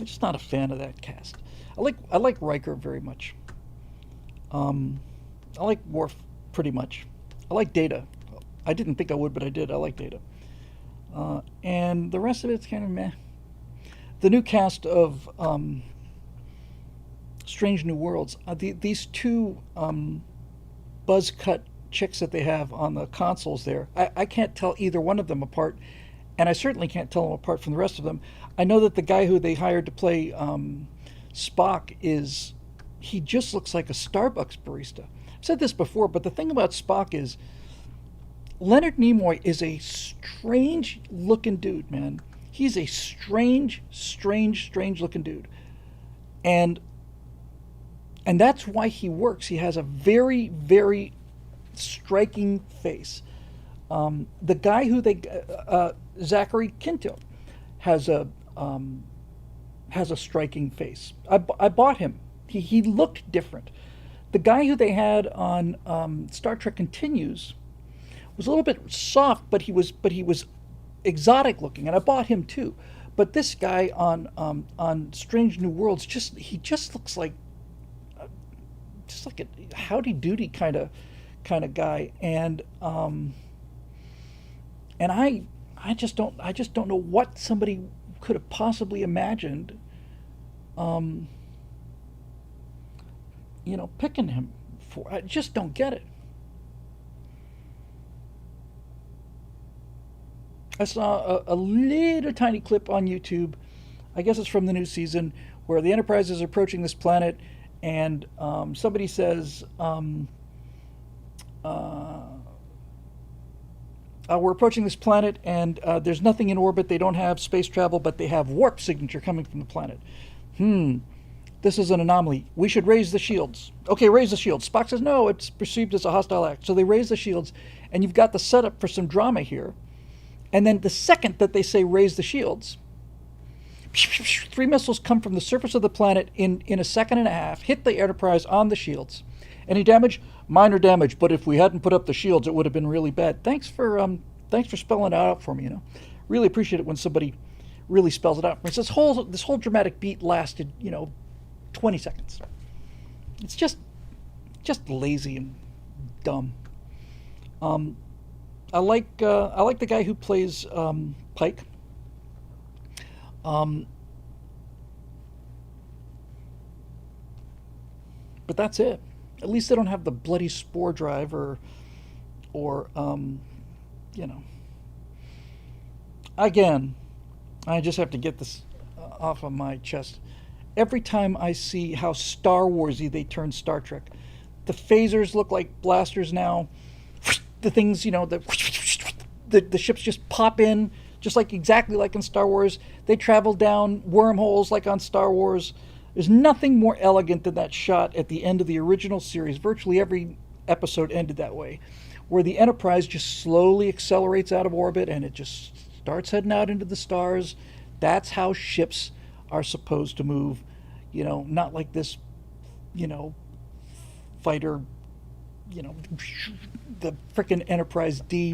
just not a fan of that cast. I like Riker very much. I like Worf pretty much. I like Data. I didn't think I would, but I did. I like Data. And the rest of it's kind of meh. The new cast of Strange New Worlds, these two buzz cut chicks that they have on the consoles there, I can't tell either one of them apart, and I certainly can't tell them apart from the rest of them. I know that the guy who they hired to play Spock he just looks like a Starbucks barista. I've said this before, but the thing about Spock is Leonard Nimoy is a strange looking dude, man. He's a strange looking dude. And that's why he works. He has a very, very striking face. The guy who Zachary Quinto, has a striking face. I bought him. He looked different. The guy who they had on Star Trek Continues was a little bit soft, but he was exotic looking, and I bought him too. But this guy on Strange New Worlds he just looks like a howdy doody kind of guy, and I just don't know what somebody could have possibly imagined, picking him for. I just don't get it. I saw a little tiny clip on YouTube. I guess it's from the new season where the Enterprise is approaching this planet, and somebody says, we're approaching this planet, and there's nothing in orbit. They don't have space travel, but they have warp signature coming from the planet. This is an anomaly. We should raise the shields. Okay, raise the shields. Spock says, no, it's perceived as a hostile act. So they raise the shields, and you've got the setup for some drama here. And then the second that they say raise the shields, 3 missiles come from the surface of the planet in a second and a half, hit the Enterprise on the shields. Any damage? Minor damage, but if we hadn't put up the shields, it would have been really bad. Thanks for spelling it out for me. Really appreciate it when somebody really spells it out. It's this whole dramatic beat lasted 20 seconds. It's just lazy and dumb. I like the guy who plays Pike. But that's it. At least they don't have the bloody spore drive or Again, I just have to get this off of my chest. Every time I see how Star Warsy they turn Star Trek, the phasers look like blasters now. The things, the ships just pop in, just exactly like in Star Wars. They travel down wormholes like on Star Wars. There's nothing more elegant than that shot at the end of the original series. Virtually every episode ended that way, where the Enterprise just slowly accelerates out of orbit and it just starts heading out into the stars. That's how ships are supposed to move, not like this, fighter, the frickin' Enterprise D,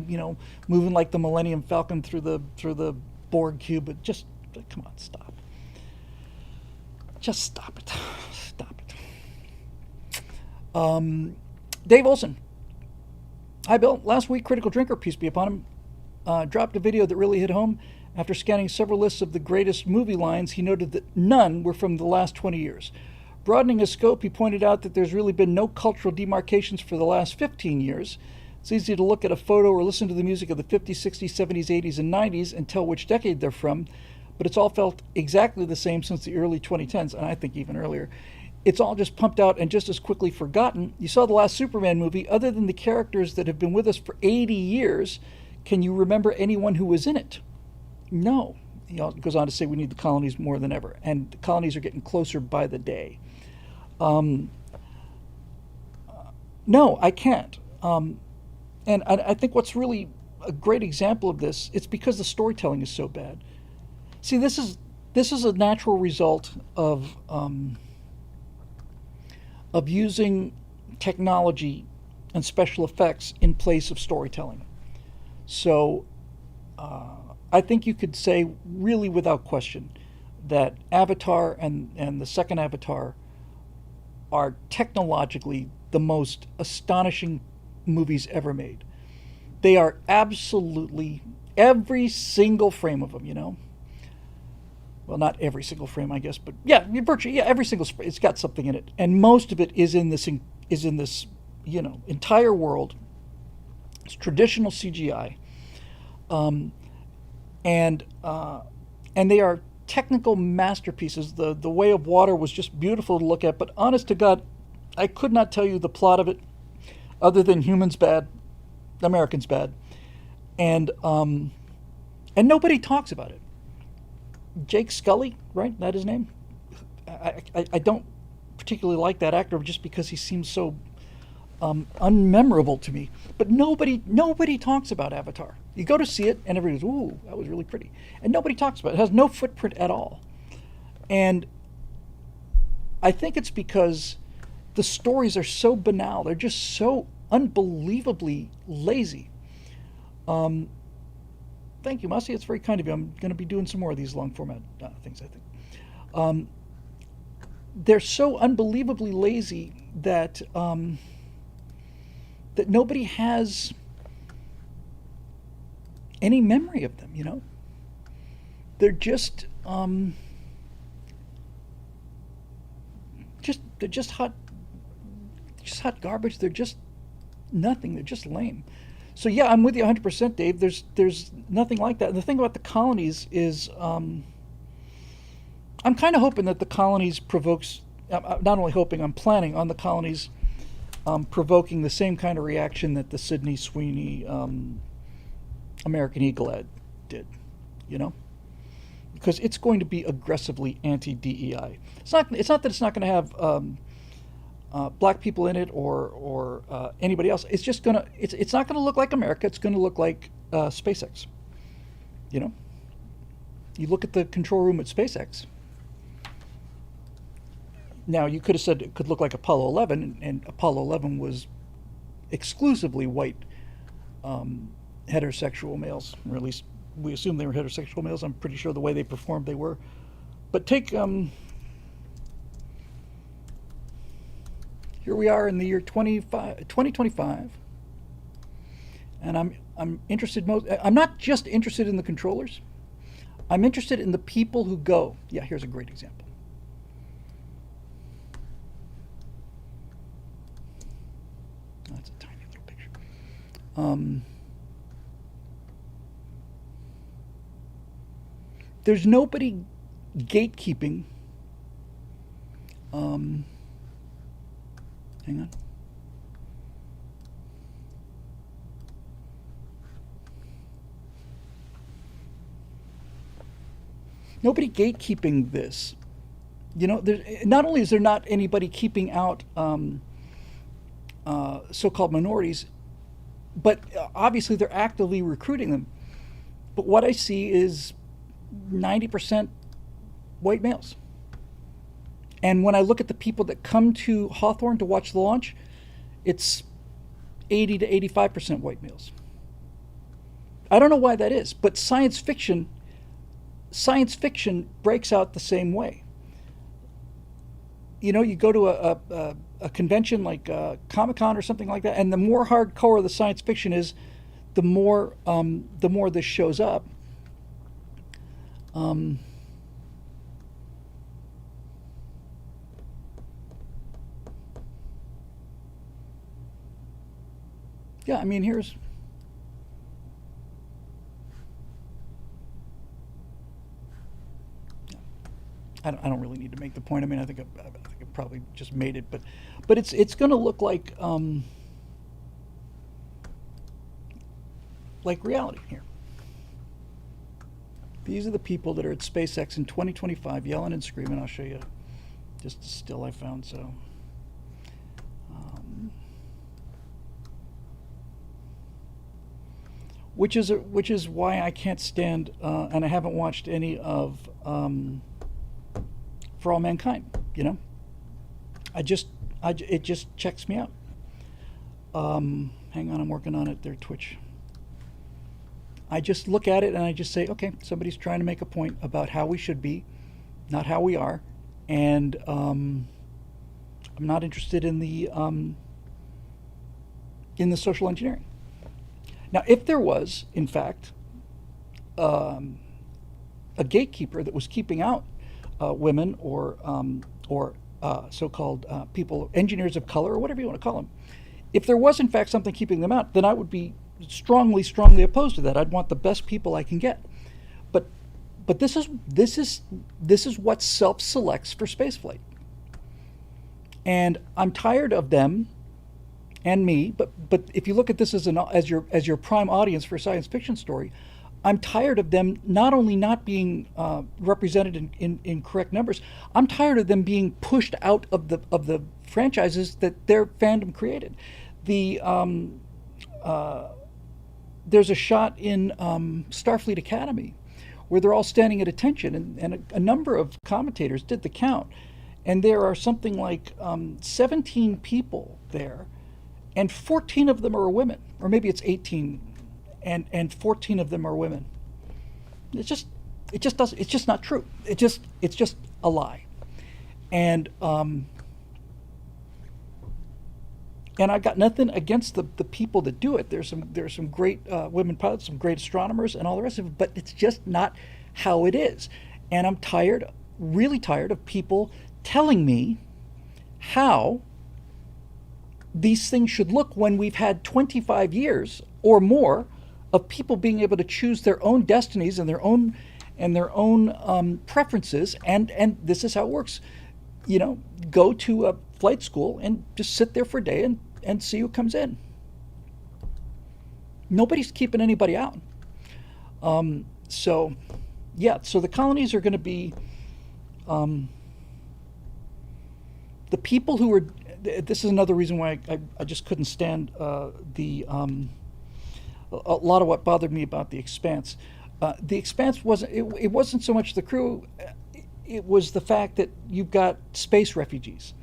moving like the Millennium Falcon through the Borg cube. But just come on, stop. Just stop it. Stop it. Dave Olson. Hi, Bill. Last week, Critical Drinker, peace be upon him, dropped a video that really hit home. After scanning several lists of the greatest movie lines, he noted that none were from the last 20 years. Broadening his scope, he pointed out that there's really been no cultural demarcations for the last 15 years. It's easy to look at a photo or listen to the music of the 50s, 60s, 70s, 80s, and 90s and tell which decade they're from, but it's all felt exactly the same since the early 2010s, and I think even earlier. It's all just pumped out and just as quickly forgotten. You saw the last Superman movie. Other than the characters that have been with us for 80 years, can you remember anyone who was in it? No. He goes on to say we need the colonies more than ever, and the colonies are getting closer by the day. No, I can't. And I think what's really a great example of this, it's because the storytelling is so bad. See, this is a natural result of using technology and special effects in place of storytelling. So I think you could say really without question that Avatar and the second Avatar are technologically the most astonishing movies ever made. They are absolutely, every single frame of them, Well, not every single frame, I guess, but virtually, every single frame, it's got something in it. And most of it is in this entire world. It's traditional CGI. And they are technical masterpieces. The Way of Water was just beautiful to look at, but honest to God, I could not tell you the plot of it other than humans bad, Americans bad. And nobody talks about it. Jake Scully, right? That his name? I don't particularly like that actor just because he seems so unmemorable to me. But nobody talks about Avatar. You go to see it, and everybody goes, "Ooh, that was really pretty," and nobody talks about it. It has no footprint at all. And I think it's because the stories are so banal. They're just so unbelievably lazy. Thank you, Masi. It's very kind of you. I'm going to be doing some more of these long format things, I think. They're so unbelievably lazy that that nobody has any memory of them. They're they're just hot garbage. They're just nothing. They're just lame. So yeah, I'm with you 100%, Dave. There's nothing like that. And the thing about the colonies is, I'm kind of hoping that the colonies provokes. Not only hoping, I'm planning on the colonies provoking the same kind of reaction that the Sydney Sweeney American Eagle ad did. Because it's going to be aggressively anti-DEI. It's not that it's not going to have black people in it or anybody else. It's just gonna. It's not going to look like America. It's going to look like SpaceX. You look at the control room at SpaceX. Now you could have said it could look like Apollo 11, and Apollo 11 was exclusively white heterosexual males, or at least we assume they were heterosexual males. I'm pretty sure the way they performed they were. But take here we are in the year 2025, and I'm interested I'm not just interested in the controllers. I'm interested in the people who go. Yeah, here's a great example. That's a tiny little picture. There's nobody gatekeeping. Hang on. Nobody gatekeeping this. Not only is there not anybody keeping out so-called minorities, but obviously they're actively recruiting them. But what I see is 90% white males. And when I look at the people that come to Hawthorne to watch the launch, it's 80 to 85% white males. I don't know why that is, but science fiction breaks out the same way. You go to a convention like Comic-Con or something like that, and the more hardcore the science fiction is, the more this shows up. Yeah, I mean, here's. I don't really need to make the point. I mean, I think I probably just made it, but it's going to look like reality here. These are the people that are at SpaceX in 2025 yelling and screaming. I'll show you just a still I found. So, which is why I can't stand, and I haven't watched any of For All Mankind. It just checks me out. Hang on, I'm working on it there, Twitch. I just look at it and I just say, okay, somebody's trying to make a point about how we should be, not how we are, and I'm not interested in the social engineering. Now, if there was, in fact, a gatekeeper that was keeping out women or so-called people, engineers of color, or whatever you want to call them, if there was, in fact, something keeping them out, then I would be strongly opposed to that. I'd want the best people I can get. But this is what self-selects for spaceflight. And I'm tired of them and me, but if you look at this as your prime audience for a science fiction story, I'm tired of them not only not being represented in correct numbers, I'm tired of them being pushed out of the franchises that their fandom created. The there's a shot in Starfleet Academy where they're all standing at attention, and a number of commentators did the count, and there are something like 17 people there, and 14 of them are women, or maybe it's 18, and 14 of them are women. It just doesn't. It's just not true. It's just a lie, and I've got nothing against the people that do it. There's some great women pilots, some great astronomers, and all the rest of it. But it's just not how it is. And I'm tired, really tired of people telling me how these things should look when we've had 25 years or more of people being able to choose their own destinies and their own preferences. And this is how it works. You know, go to a flight school and just sit there for a day and see who comes in. Nobody's keeping anybody out. So the colonies are going to be the people who are. This is another reason why I just couldn't stand a lot of what bothered me about The Expanse. The Expanse it wasn't so much the crew. It was the fact that you've got space refugees.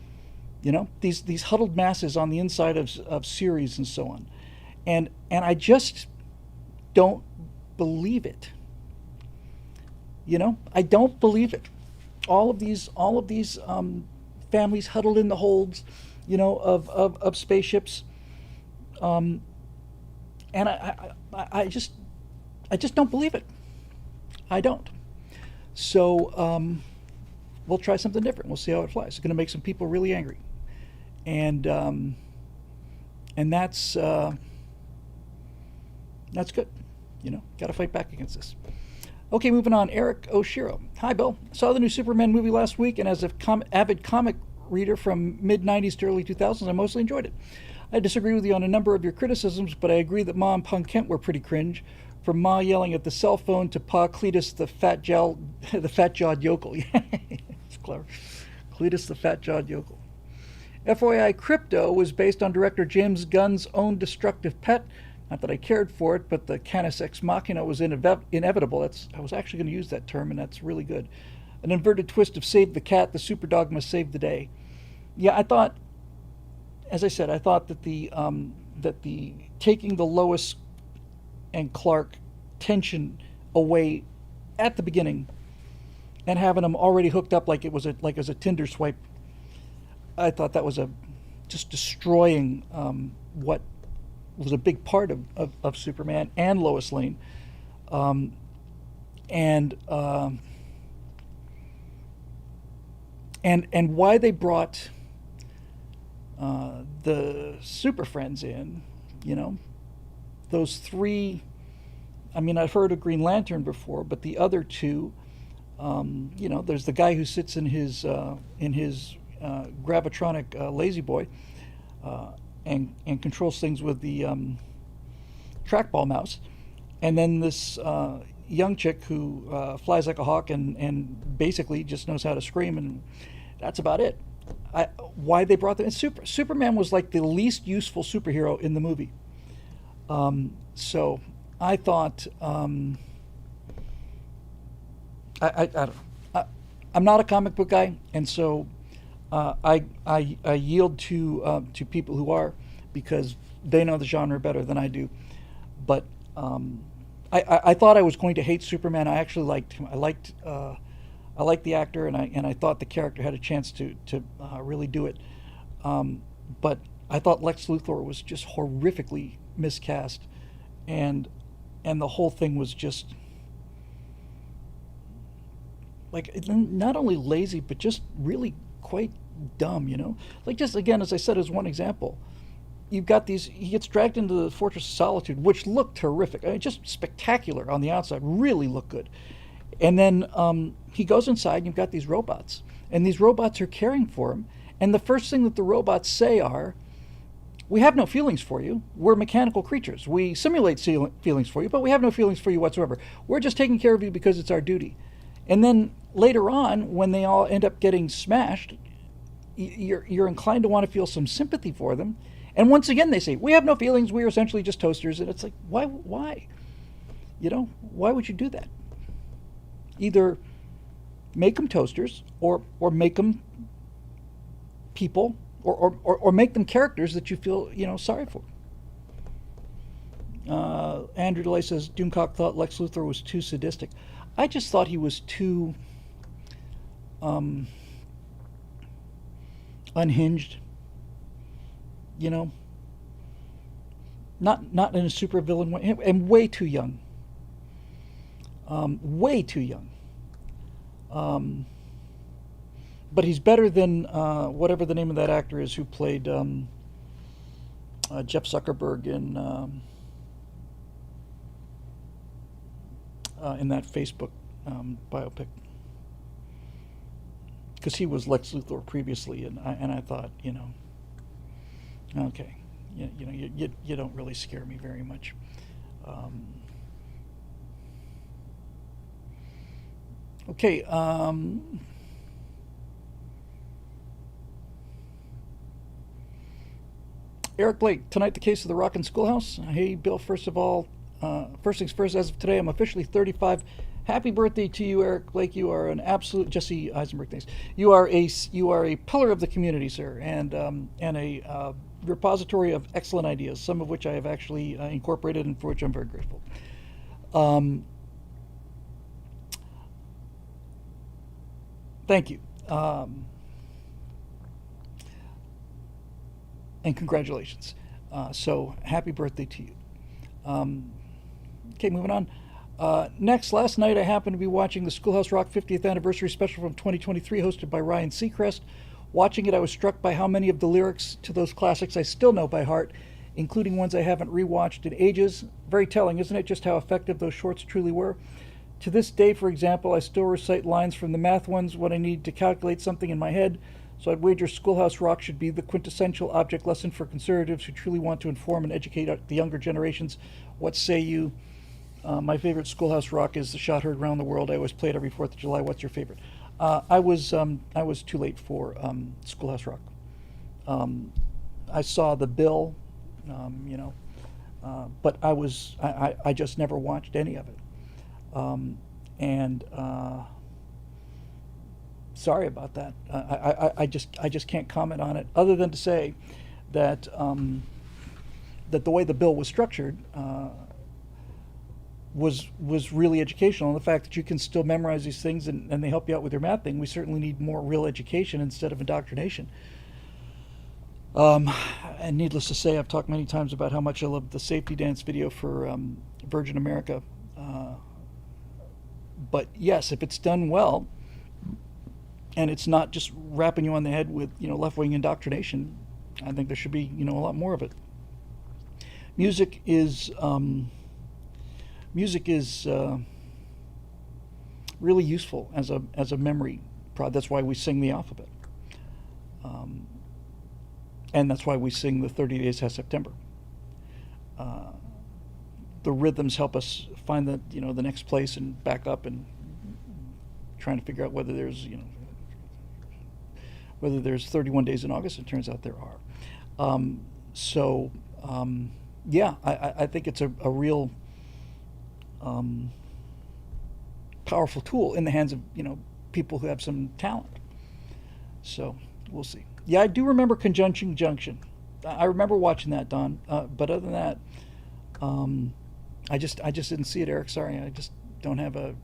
You know, these huddled masses on the inside of Ceres and so on, and I just don't believe it. You know, I don't believe it. All of these families huddled in the holds, you know, of spaceships, and I just don't believe it. I don't. So we'll try something different. We'll see how it flies. It's going to make some people really angry. And that's good. You know, got to fight back against this. Okay, moving on. Eric Oshiro. Hi, Bill. Saw the new Superman movie last week, and as an avid comic reader from mid-'90s to early 2000s, I mostly enjoyed it. I disagree with you on a number of your criticisms, but I agree that Ma and Punk Kent were pretty cringe. From Ma yelling at the cell phone to Pa Cletus the fat-jawed yokel. It's clever. Cletus the fat-jawed yokel. FYI, Crypto was based on director James Gunn's own destructive pet. Not that I cared for it, but the Canis Ex Machina was inevitable. I was actually going to use that term, and that's really good. An inverted twist of save the cat, the super dog must save the day. Yeah, I thought, as I said, I thought that the taking the Lois and Clark tension away at the beginning and having them already hooked up like it was a Tinder swipe, I thought that was just destroying what was a big part of Superman and Lois Lane, and why they brought the Super Friends in, you know, those three. I mean, I've heard of Green Lantern before, but the other two, you know, there's the guy who sits in his Gravitronic Lazy Boy and controls things with the trackball mouse, and then this young chick who flies like a hawk and basically just knows how to scream, and that's about it. Why they brought them in? Superman was like the least useful superhero in the movie. So I thought I don't know. I'm not a comic book guy, and so I yield to people who are, because they know the genre better than I do. But I thought I was going to hate Superman. I actually liked him. I liked the actor, and I thought the character had a chance to really do it. But I thought Lex Luthor was just horrifically miscast, and the whole thing was just like not only lazy but just really quite dumb, you know. Like, just again, as I said, as one example, you've got he gets dragged into the Fortress of Solitude, which looked terrific. I mean, just spectacular on the outside, really looked good. And then he goes inside, and you've got these robots, and these robots are caring for him. And the first thing that the robots say are, "We have no feelings for you. We're mechanical creatures. We simulate feelings for you, but we have no feelings for you whatsoever. We're just taking care of you because it's our duty." And then later on, when they all end up getting smashed, you're inclined to want to feel some sympathy for them. And once again, they say, we have no feelings, we are essentially just toasters. And it's like, why? You know, why would you do that? Either make them toasters or make them people or make them characters that you feel, you know, sorry for. Andrew DeLay says, Doomcock thought Lex Luthor was too sadistic. I just thought he was too unhinged, you know, not in a supervillain way, and way too young. Way too young. But he's better than whatever the name of that actor is who played Jeff Zuckerberg in that Facebook biopic, because he was Lex Luthor previously, and I thought, you know, okay, you know, you don't really scare me very much. Okay. Eric Blake, tonight the case of the Rockin' Schoolhouse. Hey, Bill, first things first, as of today, I'm officially 35. Happy birthday to you, Eric Blake. You are an absolute, Jesse Eisenberg, thanks. You are a pillar of the community, sir, and a repository of excellent ideas, some of which I have actually incorporated and for which I'm very grateful. Thank you. And congratulations. So happy birthday to you. Okay, moving on. Next, last night I happened to be watching the Schoolhouse Rock 50th Anniversary Special from 2023 hosted by Ryan Seacrest. Watching it, I was struck by how many of the lyrics to those classics I still know by heart, including ones I haven't rewatched in ages. Very telling, isn't it, just how effective those shorts truly were? To this day, for example, I still recite lines from the math ones when I need to calculate something in my head. So I'd wager Schoolhouse Rock should be the quintessential object lesson for conservatives who truly want to inform and educate the younger generations. What say you? My favorite Schoolhouse Rock is The Shot Heard Around the World. I always play it every 4th of July. What's your favorite? I was too late for Schoolhouse Rock. I saw the bill, you know, but I just never watched any of it. Sorry about that. I just can't comment on it other than to say that that the way the bill was structured was really educational. And the fact that you can still memorize these things and they help you out with your math thing, we certainly need more real education instead of indoctrination. And needless to say, I've talked many times about how much I love the safety dance video for Virgin America. But yes, if it's done well, and it's not just wrapping you on the head with, you know, left-wing indoctrination, I think there should be, you know, a lot more of it. Music is really useful as a memory prod. That's why we sing the alphabet, and that's why we sing the 30 Days of September. The rhythms help us find the, you know, the next place and back up and trying to figure out whether there's, you know, whether there's 31 days in August. It turns out there are. Yeah, I think it's a real powerful tool in the hands of, you know, people who have some talent. So we'll see. Yeah, I do remember Conjunction Junction. I remember watching that, Don. But other than that, I just didn't see it, Eric. Sorry, I just don't have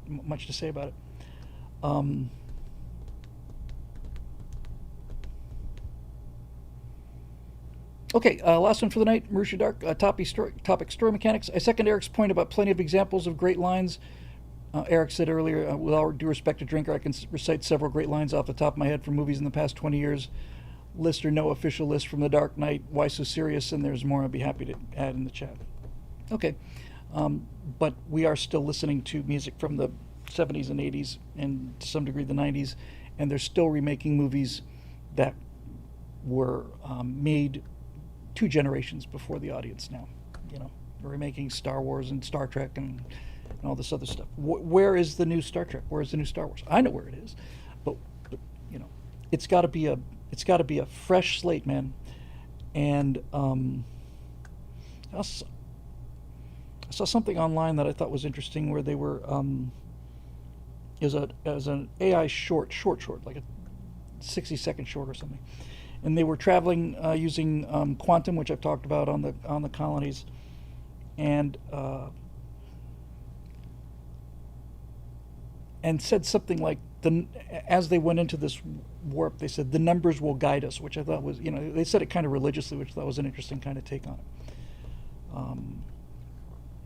much to say about it. Okay, last one for the night. Marusha Dark, topic story mechanics. I second Eric's point about plenty of examples of great lines. Eric said earlier, with all due respect to Drinker, I can recite several great lines off the top of my head from movies in the past 20 years. List or no official list from The Dark Knight. Why so serious? And there's more I'd be happy to add in the chat. Okay, but we are still listening to music from the 70s and 80s and to some degree the 90s, and they're still remaking movies that were made 2 generations before the audience now. You know, they're remaking Star Wars and Star Trek and all this other stuff. Where is the new Star Trek? Where is the new Star Wars? I know where it is, but you know, it's got to be a fresh slate, man. And I saw something online that I thought was interesting, where they were is an AI short, like a 60-second short or something, and they were traveling using quantum, which I've talked about on the colonies, and said something like, as they went into this warp, they said the numbers will guide us, which I thought was, they said it kind of religiously, which I thought was an interesting kind of take on it.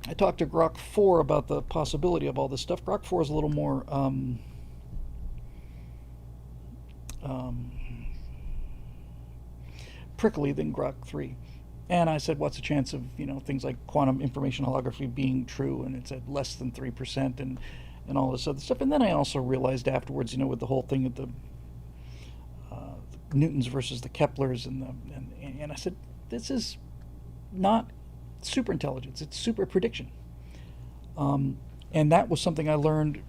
I talked to Grok 4 about the possibility of all this stuff. Grok 4 is a little more prickly than Grok 3. And I said, what's the chance of, things like quantum information holography being true? And it said less than 3% and all this other stuff. And then I also realized afterwards, with the whole thing of the Newtons versus the Keplers, and I said, this is not super intelligence, it's super prediction. And that was something I learned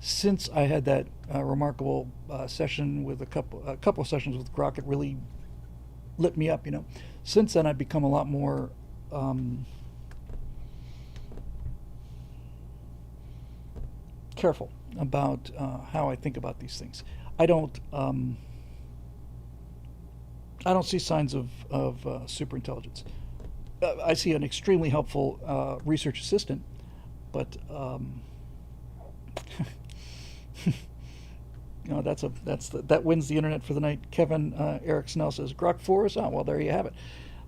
since I had that remarkable session with a couple of sessions with Grok. It really lit me up. Since then, I've become a lot more careful about how I think about these things. I don't see signs of super intelligence. I see an extremely helpful research assistant, but that wins the internet for the night. Kevin Eric Snell says Grok 4s. Oh, well, there you have it.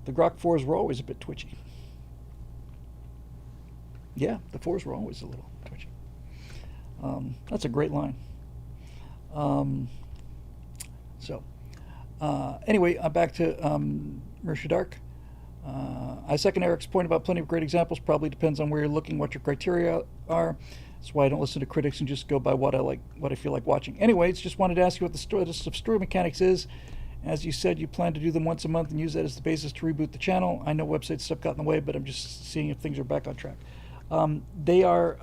The Grok 4s were always a bit twitchy. Yeah, the 4s were always a little twitchy. That's a great line. Anyway, back to Marisha Dark. I second Eric's point about plenty of great examples. Probably depends on where you're looking, what your criteria are. That's why I don't listen to critics and just go by what I feel like watching. Anyways, just wanted to ask you what the status of story mechanics is. As you said, you plan to do them once a month and use that as the basis to reboot the channel. I know website stuff got in the way, but I'm just seeing if things are back on track. They are.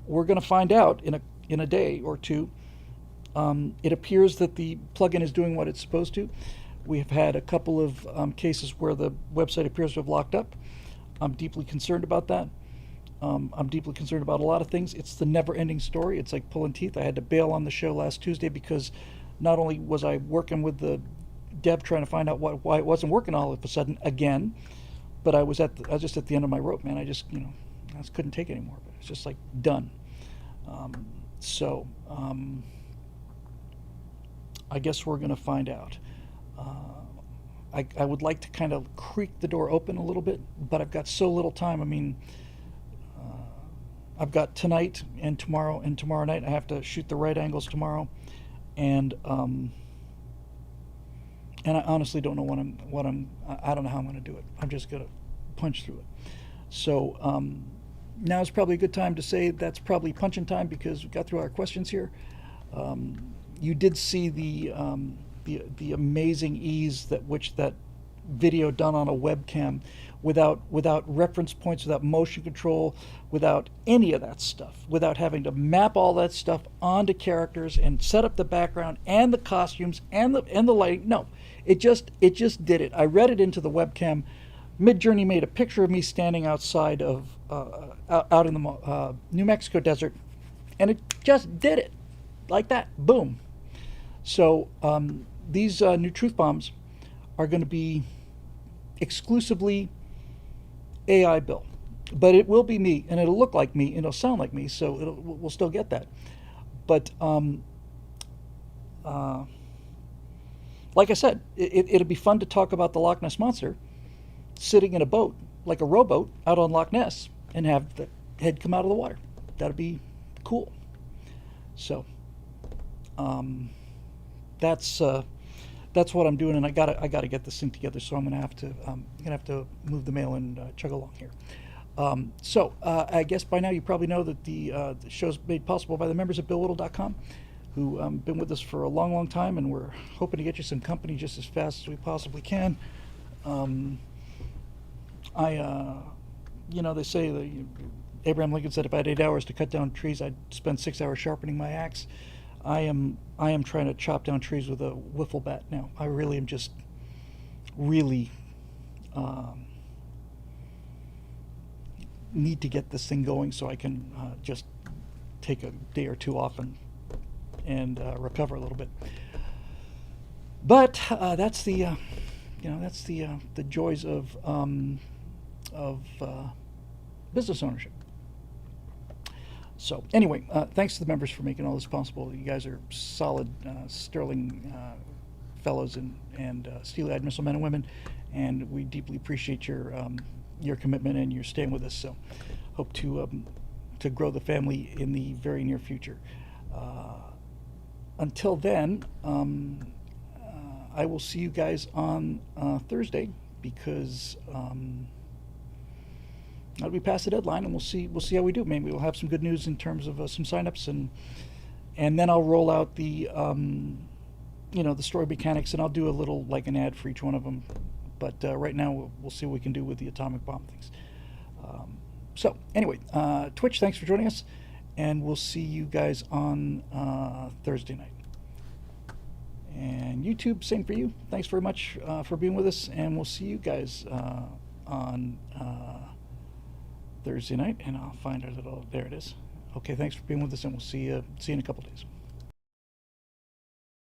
We're going to find out in a day or two. It appears that the plugin is doing what it's supposed to. We have had a couple of cases where the website appears to have locked up. I'm deeply concerned about that. I'm deeply concerned about a lot of things. It's the never-ending story. It's like pulling teeth. I had to bail on the show last Tuesday because not only was I working with the dev trying to find out why it wasn't working all of a sudden again, but I was just at the end of my rope, man. I just couldn't take it anymore. But it's just like done. I guess we're going to find out. I would like to kind of creak the door open a little bit, but I've got so little time. I mean, I've got tonight and tomorrow night. I have to shoot the right angles tomorrow, and I honestly don't know I don't know how I'm going to do it. I'm just going to punch through it. So now is probably a good time to say that's probably punching time because we got through our questions here. You did see the amazing ease which that video done on a webcam, without reference points, without motion control, without any of that stuff, without having to map all that stuff onto characters and set up the background and the costumes and the lighting. No, it just did it. I read it into the webcam. Midjourney made a picture of me standing outside of out in the New Mexico desert, and it just did it like that. Boom. So these new truth bombs are going to be exclusively AI built, but it will be me, and it'll look like me, and it'll sound like me, so we'll still get that. But like I said, it'll be fun to talk about the Loch Ness Monster sitting in a boat, like a rowboat, out on Loch Ness, and have the head come out of the water. That'd be cool. So that's what I'm doing, and I gotta get this thing together. So I'm gonna have to move the mail and chug along here. I guess by now you probably know that the show's made possible by the members at BillWhittle.com, who been with us for a long, long time, and we're hoping to get you some company just as fast as we possibly can. They say that Abraham Lincoln said if I had 8 hours to cut down trees, I'd spend 6 hours sharpening my axe. I am trying to chop down trees with a wiffle bat now. I really am just really need to get this thing going so I can just take a day or two off and recover a little bit. But that's the that's the joys of business ownership. So anyway, thanks to the members for making all this possible. You guys are solid, sterling fellows and steely-eyed missile men and women, and we deeply appreciate your commitment and your staying with us. So hope to grow the family in the very near future. Until then, I will see you guys on Thursday because we passed the deadline, and we'll see how we do. Maybe we'll have some good news in terms of some signups, and then I'll roll out the the story mechanics, and I'll do a little like an ad for each one of them. But right now we'll see what we can do with the atomic bomb things. So anyway, Twitch, thanks for joining us, and we'll see you guys on Thursday night. And YouTube, same for you. Thanks very much for being with us, and we'll see you guys on Thursday night. And I'll find our little, there it is. Okay, thanks for being with us, and we'll see you in a couple days.